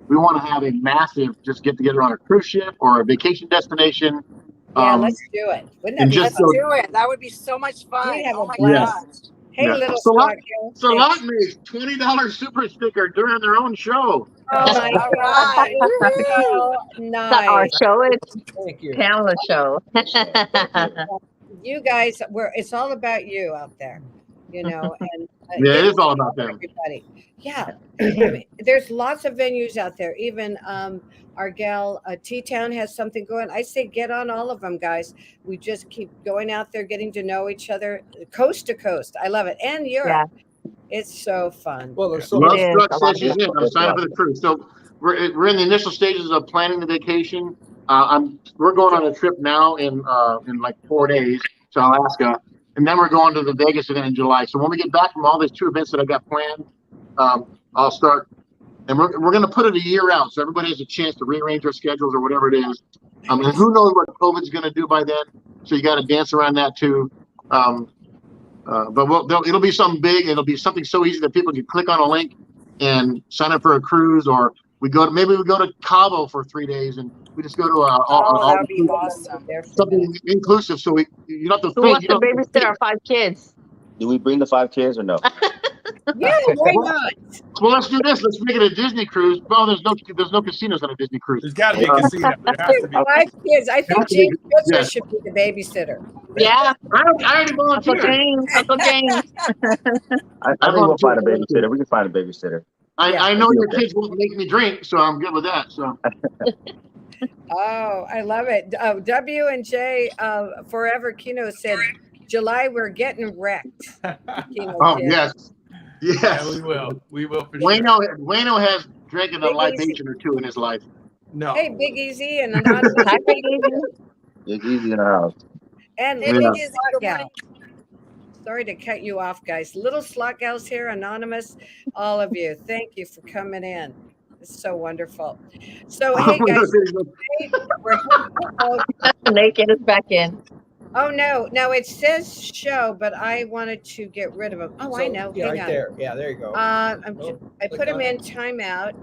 We want to have a massive just get together on a cruise ship or a vacation destination. Yeah, let's do it. Wouldn't that be Let's do it. That would be so much fun. We have oh a my blast. gosh. Hey, little Slot makes $20 super sticker during their own show. Oh my God. Oh, nice. Not our show, it's Thank you. Pamela's show. You guys, it's all about you out there, and it is all about them. Everybody. Yeah. There's lots of venues out there. Even our gal T-Town has something going. I say get on all of them, guys. We just keep going out there, getting to know each other coast to coast. I love it. And Europe. Yeah. It's so fun. Well, there's so LoveStruck says she's in. I'm signing for the cruise. So we're in the initial stages of planning the vacation. We're going on a trip now in like 4 days to Alaska, and then we're going to the Vegas event in July. So when we get back from all these 2 events that I got planned, I'll start, and we're going to put it a year out, so everybody has a chance to rearrange their schedules or whatever it is. And who knows what COVID's going to do by then? So you got to dance around that too. But it'll be something big. It'll be something so easy that people can click on a link and sign up for a cruise, or maybe we go to Cabo for 3 days and we just go to that would be awesome. Something inclusive, so you don't have to. Who wants to babysit our 5 kids? Do we bring the 5 kids or no? Yeah, why not? Well, let's do this. Let's make it a Disney cruise. Well, there's no casinos on a Disney cruise. There's got to be a casino. There has to be. 5 kids. I think James Spitzer should be the babysitter. Yeah. I already volunteered. Uncle James. I think we'll find a babysitter. We can find a babysitter. I know your kids won't make me drink, so I'm good with that. So. Oh, I love it. W and J Forever Kino said, July, we're getting wrecked. Yes. Yeah, we will. We will for sure. Wayno has drank a libation or 2 in his life. No. Hey, Big Easy and Anonymous. Hi, Big Easy. Big Easy in our house. And Little Slot Gal. Sorry to cut you off, guys. Little Slot Gals here, Anonymous, all of you. Thank you for coming in. It's so wonderful. So, hey, guys. Naked is back in. Oh, no. It says show, but I wanted to get rid of them. Oh, I know. Yeah, hang on. there. Yeah, there you go. I put them in timeout.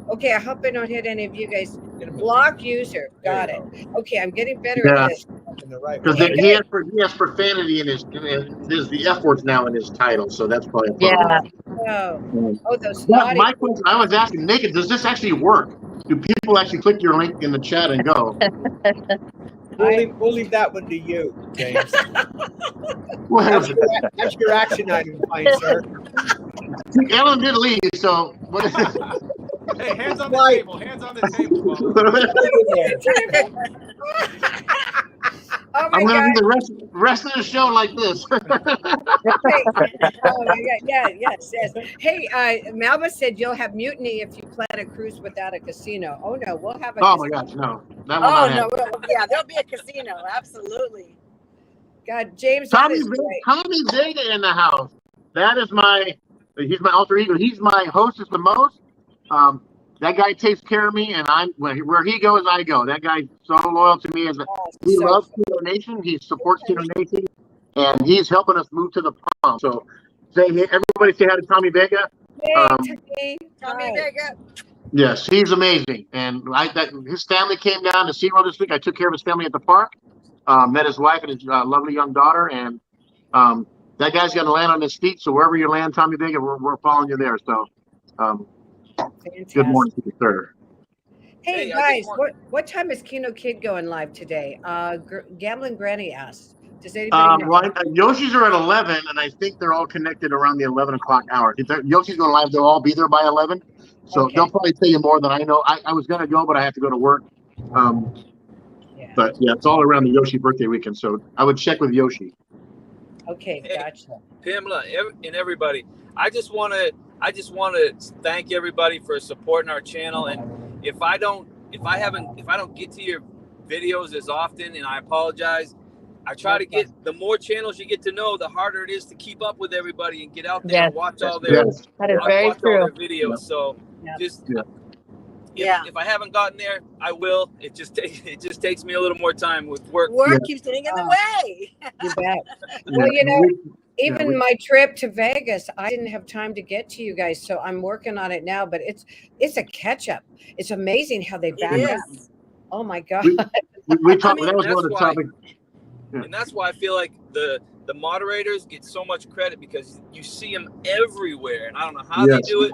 Okay, I hope I don't hit any of you guys. Block user. Got it. Okay, I'm getting better at this. Because he has profanity in his. There's the F words now in his title, so that's probably a problem. Oh, those naughty. My question, I was asking, Naked, does this actually work? Do people actually click your link in the chat and go? We'll leave that one to you, James. That's your action item, fine, sir. Ellen did leave, so what is it? Hey, hands on the table. Hands on the table. Oh I'm going to do the rest of the show like this. Hey, oh my God. Yeah, yes. Hey, Malva said you'll have mutiny if you plan a cruise without a casino. Oh no, we'll have a Oh casino. my gosh, no. That will not happen. Yeah, there'll be a casino. Absolutely. God, James, Tommy Vega in the house. That is he's my alter ego. He's my hostess the most. That guy takes care of me, and where he goes, I go. That guy's so loyal to me. He loves Kino Nation. He supports Kino Nation, and he's helping us move to the Palm. So, everybody say hi to Tommy Vega. Hey, Tommy Vega. Yes, he's amazing, and his family came down to SeaWorld this week. I took care of his family at the park. Met his wife and his lovely young daughter, and that guy's going to land on his feet. So wherever you land, Tommy Vega, we're following you there. So. Good morning to you, sir. Hey guys, what time is Kino Kid going live today? Gambling Granny asked. Does anybody know? Yoshi's are at 11, and I think they're all connected around the 11 o'clock hour. If Yoshi's going live, they'll all be there by 11. So they'll probably tell you more than I know. I was going to go, but I have to go to work. But yeah, it's all around the Yoshi birthday weekend. So I would check with Yoshi. Okay, gotcha. Pamela and everybody, I just want to thank everybody for supporting our channel. And if I don't get to your videos as often, and I apologize, I try to get, the more channels you get to know, the harder it is to keep up with everybody and get out there and watch all their, that is very true. all their videos. So if I haven't gotten there, I will. It just takes me a little more time with work. Work keeps getting in the way. You bet. Well, even my trip to Vegas, I didn't have time to get to you guys, so I'm working on it now. But it's a catch up. It's amazing how they back up. Oh my God. We talked. That was one of the topics. And that's why I feel like the moderators get so much credit, because you see them everywhere, and I don't know how they do it.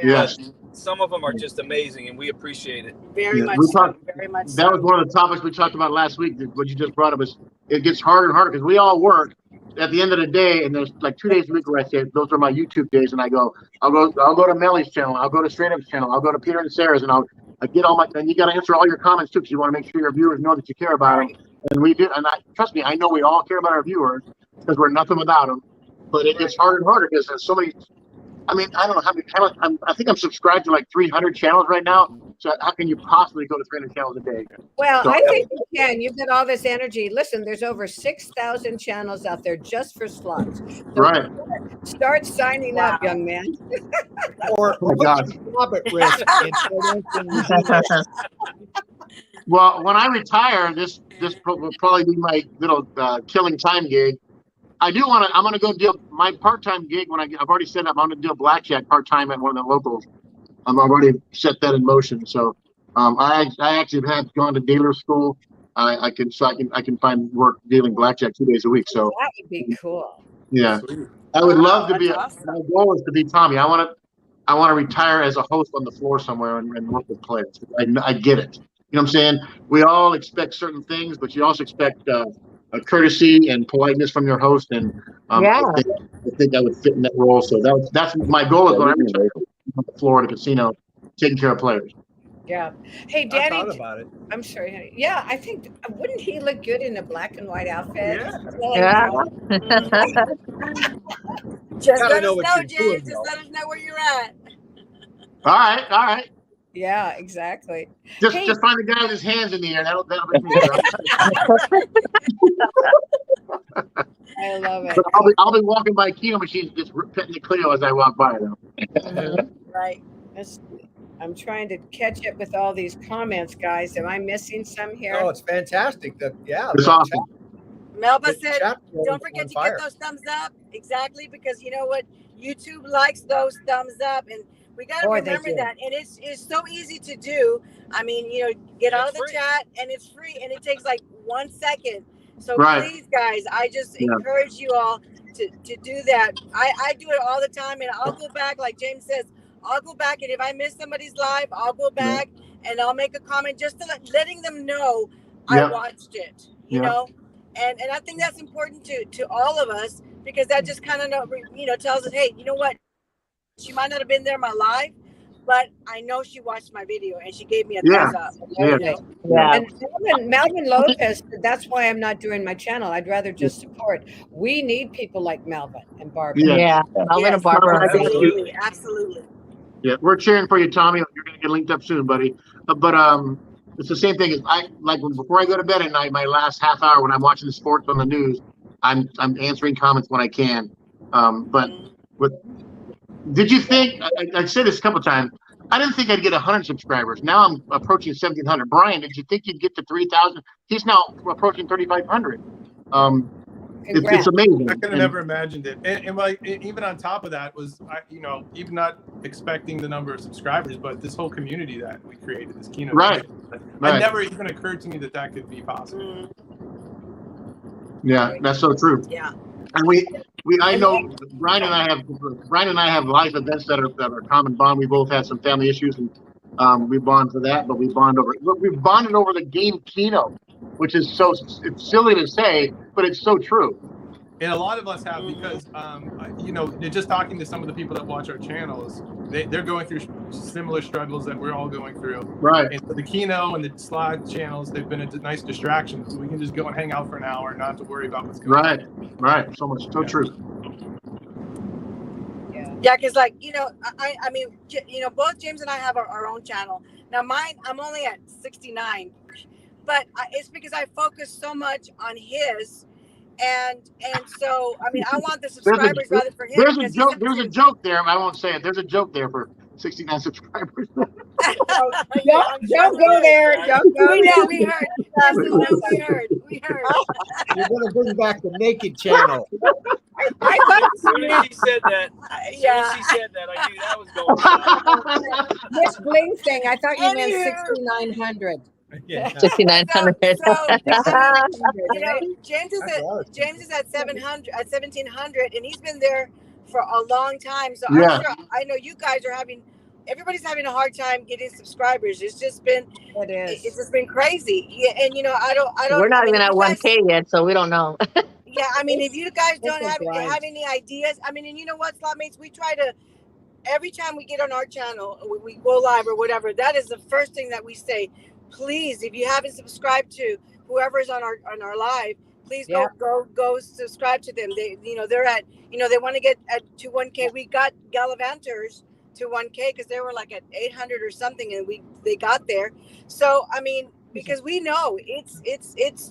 Yes. Some of them are just amazing, and we appreciate it. Very much very much That was one of the topics we talked about last week. What you just brought up is it gets harder and harder because we all work. At the end of the day, and there's like 2 days a week where I say those are my YouTube days, and I'll go to Melly's channel, I'll go to Straight Up's channel, I'll go to Peter and Sarah's, and I get all my. And you got to answer all your comments too, because you want to make sure your viewers know that you care about them. And we do, and trust me, I know we all care about our viewers because we're nothing without them. But it gets harder and harder because there's so many. I mean, I don't know how many channels. I think I'm subscribed to like 300 channels right now. So how can you possibly go to 300 channels a day? Well, I think you can. You've got all this energy. Listen, there's over 6,000 channels out there just for slots. So right. Start signing up, young man. or Well, when I retire, this will probably be my little killing time gig. I'm going to go do my part-time gig when I've already set up. I'm going to do a blackjack part-time at one of the locals. I've already set that in motion. So I actually have gone to dealer school. I can find work dealing blackjack 2 days a week. So that would be cool. Yeah, I would love to be. Awesome. My goal is to be Tommy. I want to retire as a host on the floor somewhere and work with players. I get it. You know what I'm saying? We all expect certain things, but you also expect a courtesy and politeness from your host. And I think I would fit in that role. So that's my goal is when I'm on the floor at a casino, taking care of players. Yeah. Hey, Danny. I thought about it. I'm sorry. Yeah, I think wouldn't he look good in a black and white outfit? Yeah. Just let us know, James. Just let us know where you're at. All right. Yeah, exactly. Just find a guy with his hands in the air. That'll be me. I love it. But I'll be walking by Kino machines, just petting the Clio as I walk by them. Right. I'm trying to catch up with all these comments, guys. Am I missing some here? Oh, it's fantastic. It's awesome. Melba said, don't forget to get those thumbs up. Exactly, because you know what? YouTube likes those thumbs up, and we got to remember that. And it's so easy to do. I mean, get out of the chat, and it's free, and it takes like 1 second. So please, guys, I just encourage you all to do that. I do it all the time, and I'll go back, like James says, I'll go back, and if I miss somebody's live, I'll go back and I'll make a comment just to letting them know I watched it, you know? And I think that's important to all of us, because that just kind of tells us, hey, you know what? She might not have been there in my live, but I know she watched my video and she gave me a thumbs up. Yeah. And Melvin Lopez, that's why I'm not doing my channel. I'd rather just support. We need people like Melvin and Barbara. Yeah. Melvin and Barbara. Absolutely. Yeah, we're cheering for you, Tommy. You're going to get linked up soon, buddy. But it's the same thing as before I go to bed at night, my last half hour when I'm watching the sports on the news, I'm answering comments when I can. Did you think, I said this a couple of times, I didn't think I'd get 100 subscribers. Now I'm approaching 1,700. Brian, did you think you'd get to 3,000? He's now approaching 3,500. It's amazing. I could have never imagined it. And like, even on top of that was, even not expecting the number of subscribers, but this whole community that we created, this keynote. Right. It never even occurred to me that could be possible. Yeah, that's so true. Yeah. And I know Brian and I have life events that are common bond. We both had some family issues, and we bond for that. But we bonded over the game Keno, which is it's silly to say, but it's so true. And a lot of us have, because just talking to some of the people that watch our channels, they're going through similar struggles that we're all going through. Right. And so the Keno and the Slot channels, they've been a nice distraction, so we can just go and hang out for an hour and not have to worry about what's going on. Right. So true. Yeah, because I mean, both James and I have our own channel. Now mine, I'm only at 69, but it's because I focus so much on his. And so, I mean, I want the subscribers rather for him. There's a joke there. I won't say it. There's a joke there for 69 subscribers. Don't go there. Don't go there. We heard. We heard. You're going to bring back the naked channel. I thought as soon as she said that, I knew that was going on. This bling thing, I thought you meant 6,900. Yeah. 6,900. James is at 700, at 1,700, and he's been there for a long time. So I know you guys are everybody's having a hard time getting subscribers. It's just been crazy. Yeah, and I don't. We're not even at 1K yet, so we don't know. Yeah, I mean, if you guys don't have any ideas, I mean, and you know what, slot mates, we try to. Every time we get on our channel, we go live or whatever. That is the first thing that we say. Please, if you haven't subscribed to whoever's on our live, please go subscribe to them. They're at they want to get to 1K. We got Gallivanters to 1K because they were like at 800 or something, and they got there. So I mean, because we know it's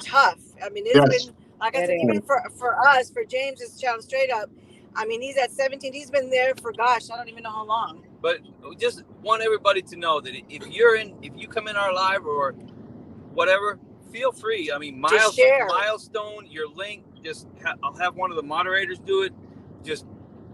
tough. I mean, it's been like I said, even for us, for James's channel, straight up. I mean, he's at 17. He's been there for I don't even know how long. But we just want everybody to know that if you come in our live or whatever, feel free. I mean, milestone, your link. I'll have one of the moderators do it. Just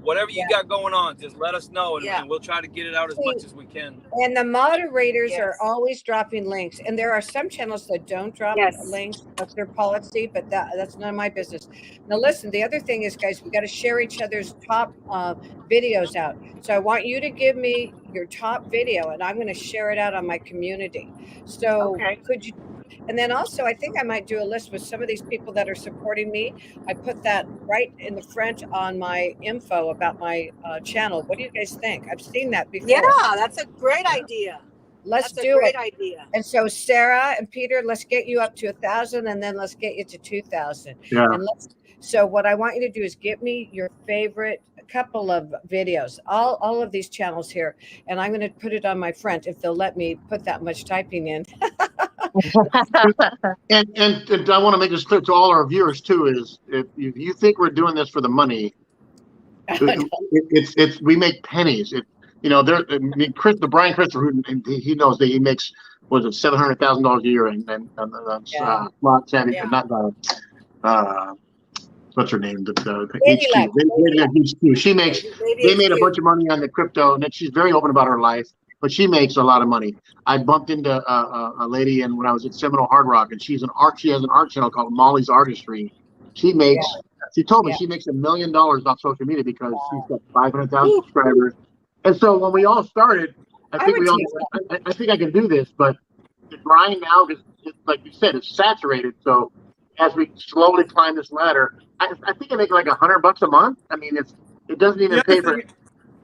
whatever you got going on, just let us know, and we'll try to get it out as much as we can. And the moderators are always dropping links, and there are some channels that don't drop links. That's their policy, but that's none of my business. Now, listen, the other thing is, guys, we got to share each other's top videos out. So I want you to give me your top video, and I'm going to share it out on my community. So could you? And then also, I think I might do a list with some of these people that are supporting me. I put that right in the front on my info about my channel. What do you guys think? I've seen that before. Yeah, that's a great idea. Let's do it. Great idea. And so Sarah and Peter, let's get you up to 1,000, and then let's get you to 2,000. Yeah. And so what I want you to do is get me your favorite couple of videos, all of these channels here, and I'm going to put it on my front if they'll let me put that much typing in. and I want to make this clear to all our viewers too, is if you think we're doing this for the money, it's we make pennies. Brian Christopher, he knows that he makes $700,000 a year, and slots and what's her name? HQ. They made a bunch of money on the crypto, and she's very open about her life. But she makes a lot of money. I bumped into a lady when I was at Seminole Hard Rock, and she has an art channel called Molly's Artistry. She told me she makes $1 million off social media because she's got 500,000 subscribers. And so when we all started, I think I can do this, but the grind now is, like you said, it's saturated. So as we slowly climb this ladder, I think I make like $100 a month. I mean, it doesn't even pay for it.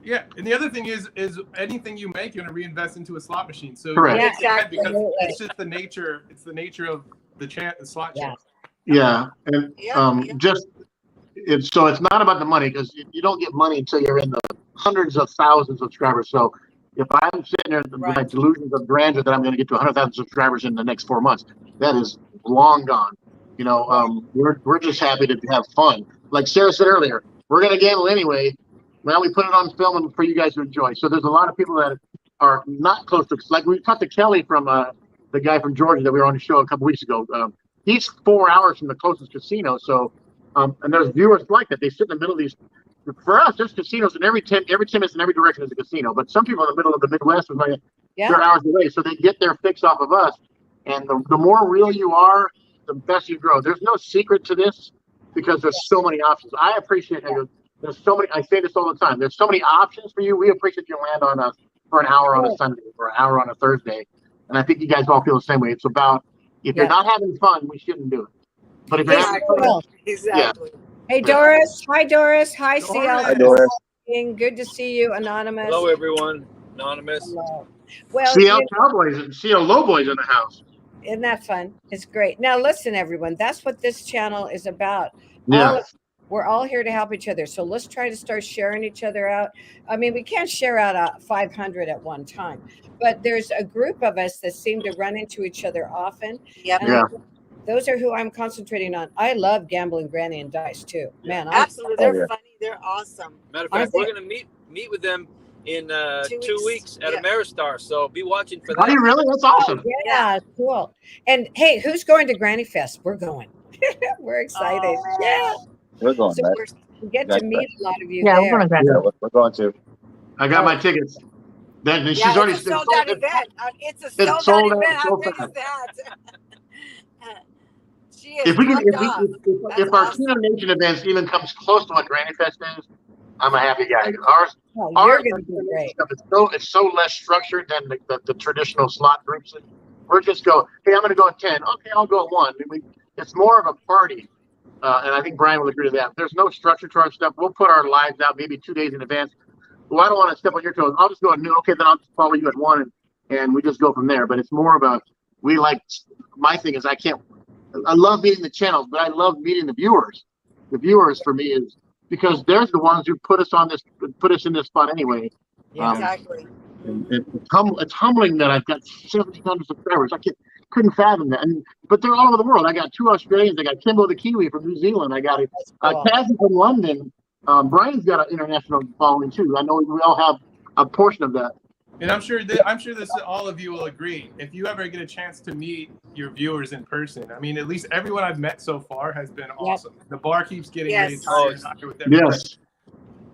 Yeah, and the other thing is anything you make, you're going to reinvest into a slot machine. So Correct. it's exactly. Because it's just the nature. It's the nature of the slot channel. Yeah, and so it's not about the money, because you don't get money until you're in the hundreds of thousands of subscribers. So if I'm sitting there with my delusions of grandeur that I'm going to get to 100,000 subscribers in the next 4 months, that is long gone. You know, we're just happy to have fun. Like Sarah said earlier, we're going to gamble anyway. Well, we put it on film for you guys to enjoy. So there's a lot of people that are not close to, like we talked to Kelly from the guy from Georgia that we were on the show a couple weeks ago. He's 4 hours from the closest casino. So, and there's viewers like that. They sit in the middle of these. For us, there's casinos in every 10 minutes in every direction is a casino. But some people in the middle of the Midwest, they're hours away. So they get their fix off of us. And the more real you are, the best you grow. There's no secret to this, because there's so many options. I appreciate how there's so many. I say this all the time. There's so many options for you. We appreciate you land on us for an hour on a Sunday or an hour on a Thursday. And I think you guys all feel the same way. It's about, if you're not having fun, we shouldn't do it. But if you're having fun, exactly. Hey, Doris. Hi, Doris. Hi, CL. Hi, Doris. Good to see you, Anonymous. Hello, everyone. Anonymous. Hello. Well, CL Cowboys and CL Lowboys in the house. Isn't that fun? It's great. Now, listen, everyone. That's what this channel is about. Yeah. We're all here to help each other. So let's try to start sharing each other out. I mean, we can't share out 500 at one time, but there's a group of us that seem to run into each other often. Yep. And those are who I'm concentrating on. I love Gambling Granny and Dice too. Man, absolutely. They're funny. They're awesome. Matter of fact, we're going to meet with them in 2 weeks at Ameristar. So be watching for that. Are you really? That's awesome. Yeah, cool. And hey, who's going to Granny Fest? We're going. We're excited. We're going. So we get to meet a lot of you. Yeah, there. we're going to Granny. We're going to. I got my tickets. Then she's already it's a sold out event. It's a sold out event. How big is that? If our Kino Nation events even comes close to what Granny Fest is, I'm a happy guy. Ours gonna be great. It's so less structured than the traditional slot groups. We're just go, hey, I'm going to go at 10. Okay, I'll go at 1. It's more of a party. And I think Brian will agree to that. There's no structure to our stuff. We'll put our lives out maybe 2 days in advance. Well, I don't want to step on your toes. I'll just go at noon. Okay, then I'll just follow you at 1, and we just go from there. But it's more about, my thing is I love meeting the channels, but I love meeting the viewers. The viewers for me is because they're the ones who put us in this spot anyway. Exactly. It's humbling that I've got 1,700 subscribers. I couldn't fathom that. But they're all over the world. I got 2 Australians. I got Kimbo the Kiwi from New Zealand. I got Cassie from London. Brian's got an international following too. I know we all have a portion of that. And I'm sure all of you will agree. If you ever get a chance to meet your viewers in person, I mean, at least everyone I've met so far has been awesome. The bar keeps getting really tired with everyone. Yes.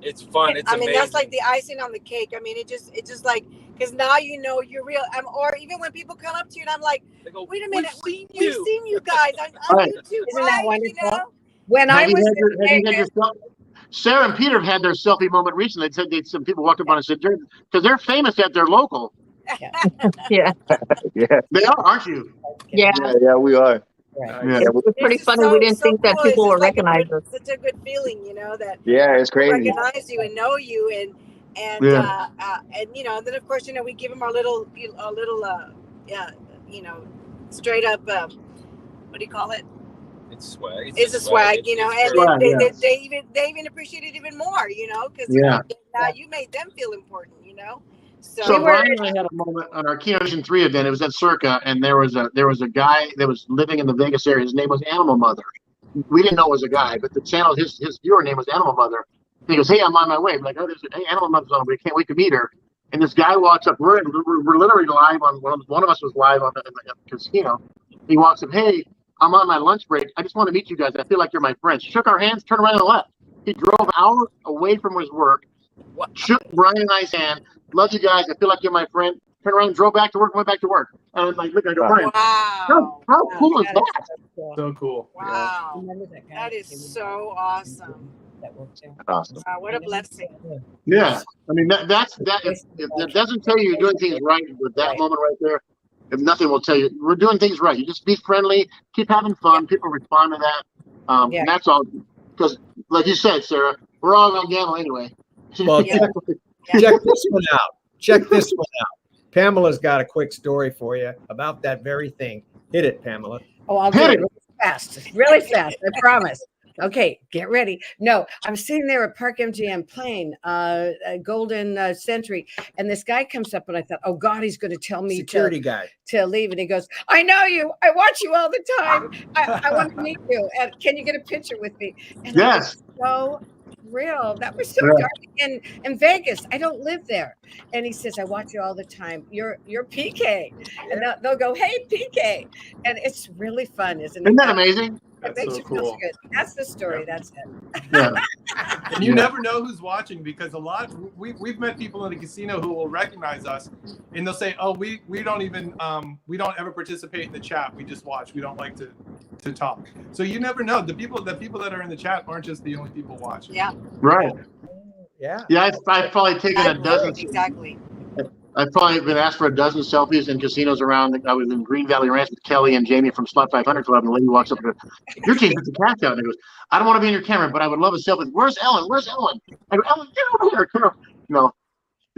It's fun. It's amazing. That's like the icing on the cake. I mean, it's just like, because now you know you're real. Or even when people come up to you and I'm like, wait a minute, we've seen you guys on YouTube. Isn't that wonderful? You know? When I was Sarah and Peter have had their selfie moment recently. They said some people walked up on and said, because they're famous at their local. Yeah. They are, aren't you? Yeah, we are. It's pretty funny. We didn't think that people would recognize us. Such a good feeling, you know, that it's crazy. Recognize you and know you, and you know, then of course, you know, we give them our little straight up what do you call it? It's swag. It's a swag, you know, and they even appreciate it even more, you know, because now you made them feel important, you know. So Brian and I had a moment on our Kino Nation 3 event. It was at Circa, and there was a guy that was living in the Vegas area. His name was Animal Mother. We didn't know it was a guy, but the channel, his viewer name was Animal Mother. He goes, hey, I'm on my way. I'm like, hey, Animal Mother's on. We can't wait to meet her. And this guy walks up. We're literally live on one of us was live on the casino. He walks up, hey, I'm on my lunch break. I just want to meet you guys. I feel like you're my friends. Shook our hands, turned around and left. He drove an hour away from his work, shook Brian and I's hand. Love you guys. I feel like you're my friend. Turned around and drove back to work, went back to work. And I'm like, look, I go, Brian. Wow. How cool is that? So cool. Wow. That is so awesome. Awesome. Wow, what a blessing. Yeah. I mean, that's if it doesn't tell you you're doing things right with that moment right there, if nothing will tell you we're doing things right. You just be friendly, keep having fun. People respond to that. And that's all. Because, like you said, Sarah, we're all gonna gamble anyway. Well, Check this one out. Check this one out. Pamela's got a quick story for you about that very thing. Hit it, Pamela. Oh, I'll do it really fast. I promise. Okay, get ready. No, I'm sitting there at Park MGM playing a Golden Century, and this guy comes up, and I thought, oh God, he's going to tell me security guy to leave, and he goes, I know you. I watch you all the time. I want to meet you. And can you get a picture with me? And yes. So real. That was so dark. In Vegas, I don't live there. And he says, I watch you all the time. You're PK. And they'll go, hey, PK. And it's really fun, isn't it? Isn't that amazing? It makes you feel so good. That's the story. That's it. Yeah. And you never know who's watching, because we've met people in the casino who will recognize us, and they'll say, oh, we don't even we don't ever participate in the chat. We just watch. We don't like to talk. So you never know. The people that are in the chat aren't just the only people watching. Yeah. Right. Yeah. Yeah. I've probably taken a dozen. Exactly. I've probably been asked for a dozen selfies in casinos around. I was in Green Valley Ranch with Kelly and Jamie from Slot 500 Club, and the lady walks up and goes, your team puts the cash out. And he goes, I don't want to be in your camera, but I would love a selfie. Where's Ellen? Where's Ellen? I go, Ellen, get over here. You know,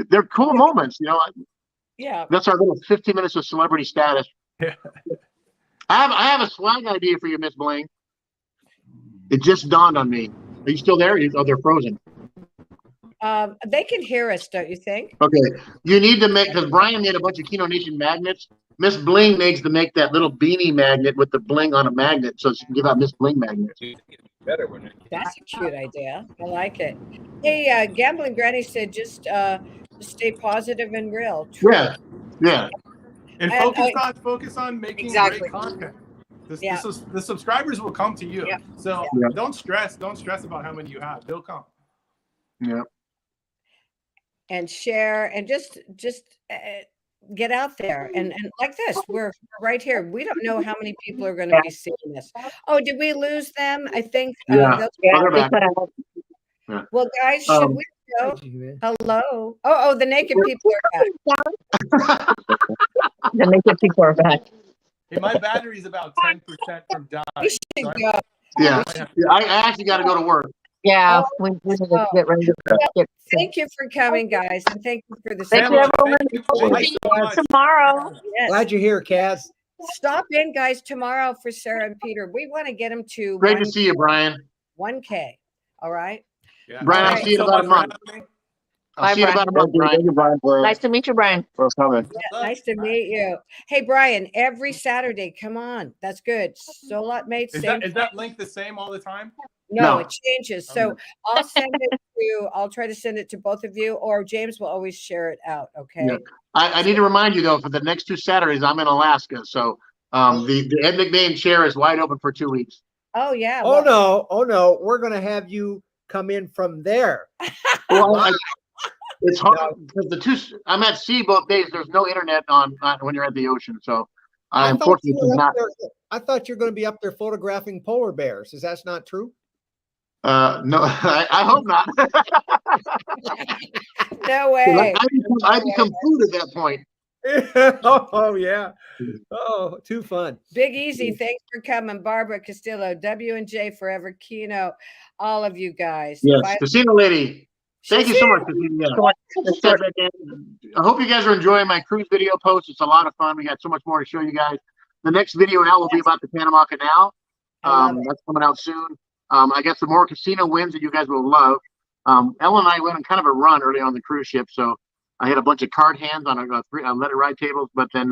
they're cool moments, you know. Yeah. That's our little 15 minutes of celebrity status. Yeah. I have a swag idea for you, Miss Bling. It just dawned on me. Are you still there? Oh, they're frozen. They can hear us, don't you think? Okay. You need to make, because Brian made a bunch of Keno Nation magnets. Miss Bling needs to make that little beanie magnet with the bling on a magnet, so she can give out Miss Bling magnets. Better, wouldn't it? That's a cute idea. I like it. Hey, Gambling Granny said just stay positive and real. True. Yeah. Yeah. And focus on making great content. The subscribers will come to you. Yeah. So don't stress about how many you have. They'll come. Yeah. And share and just get out there and like this. We're right here. We don't know how many people are going to be seeing this. Oh, did we lose them? I think. Yeah. Well, guys, should we go? Hello. Oh, the naked people are back. The naked people are back. Hey, my battery's about 10% from dying. We should go. Yeah. I actually got to go to work. Yeah, we need to get ready to get. Thank you for coming, guys, and thank you for the. Thank you, everyone. Thank you so much. Tomorrow. Yes. Glad you're here, Kaz. Stop in, guys, tomorrow for Sarah and Peter. We want to get them to Great to see you, Brian. 1K. All right. Yeah. Brian, I'll see you in about a month. I'll see you in about a month, Brian. Thank you, Brian, Nice to meet you, Brian. for coming. Yeah, nice to meet you. Hey, Brian, every Saturday, come on. That's good. Solot mate. Is that link the same all the time? No, it changes. So I'll try to send it to both of you, or James will always share it out. Okay. Yeah. I need to remind you though, for the next 2 Saturdays, I'm in Alaska. So the Ed McMahon chair is wide open for 2 weeks. Oh yeah. Oh no. We're gonna have you come in from there. Well, it's hard because I'm at sea both days. There's no internet on when you're at the ocean. So I unfortunately not. I thought you're going to be up there photographing polar bears. Is that not true? No, I hope not. No way. I become food at that point. Oh yeah. Oh, too fun. Big Easy, thanks for coming. Barbara Castillo, W&J Forever, Keno, all of you guys. Yes, Bye. Casino Lady. Thank you so much. I hope you guys are enjoying my cruise video post. It's a lot of fun. We got so much more to show you guys. The next video out will be about the Panama Canal. That's coming out soon. I got some more casino wins that you guys will love. Ellen and I went on kind of a run early on the cruise ship, so I had a bunch of card hands on let it ride tables. But then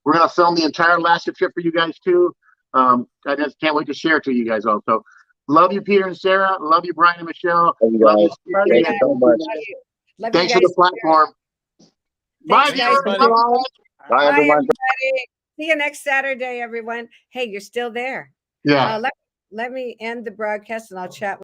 we're gonna film the entire Alaska trip for you guys too. I just can't wait to share it to you guys also. Love you, Peter and Sarah. Love you, Brian and Michelle. Thank you, guys. Thank you so much. Thanks for the platform. Bye, guys. Bye, everyone. See you next Saturday, everyone. Hey, you're still there. Yeah. Let me end the broadcast and I'll chat with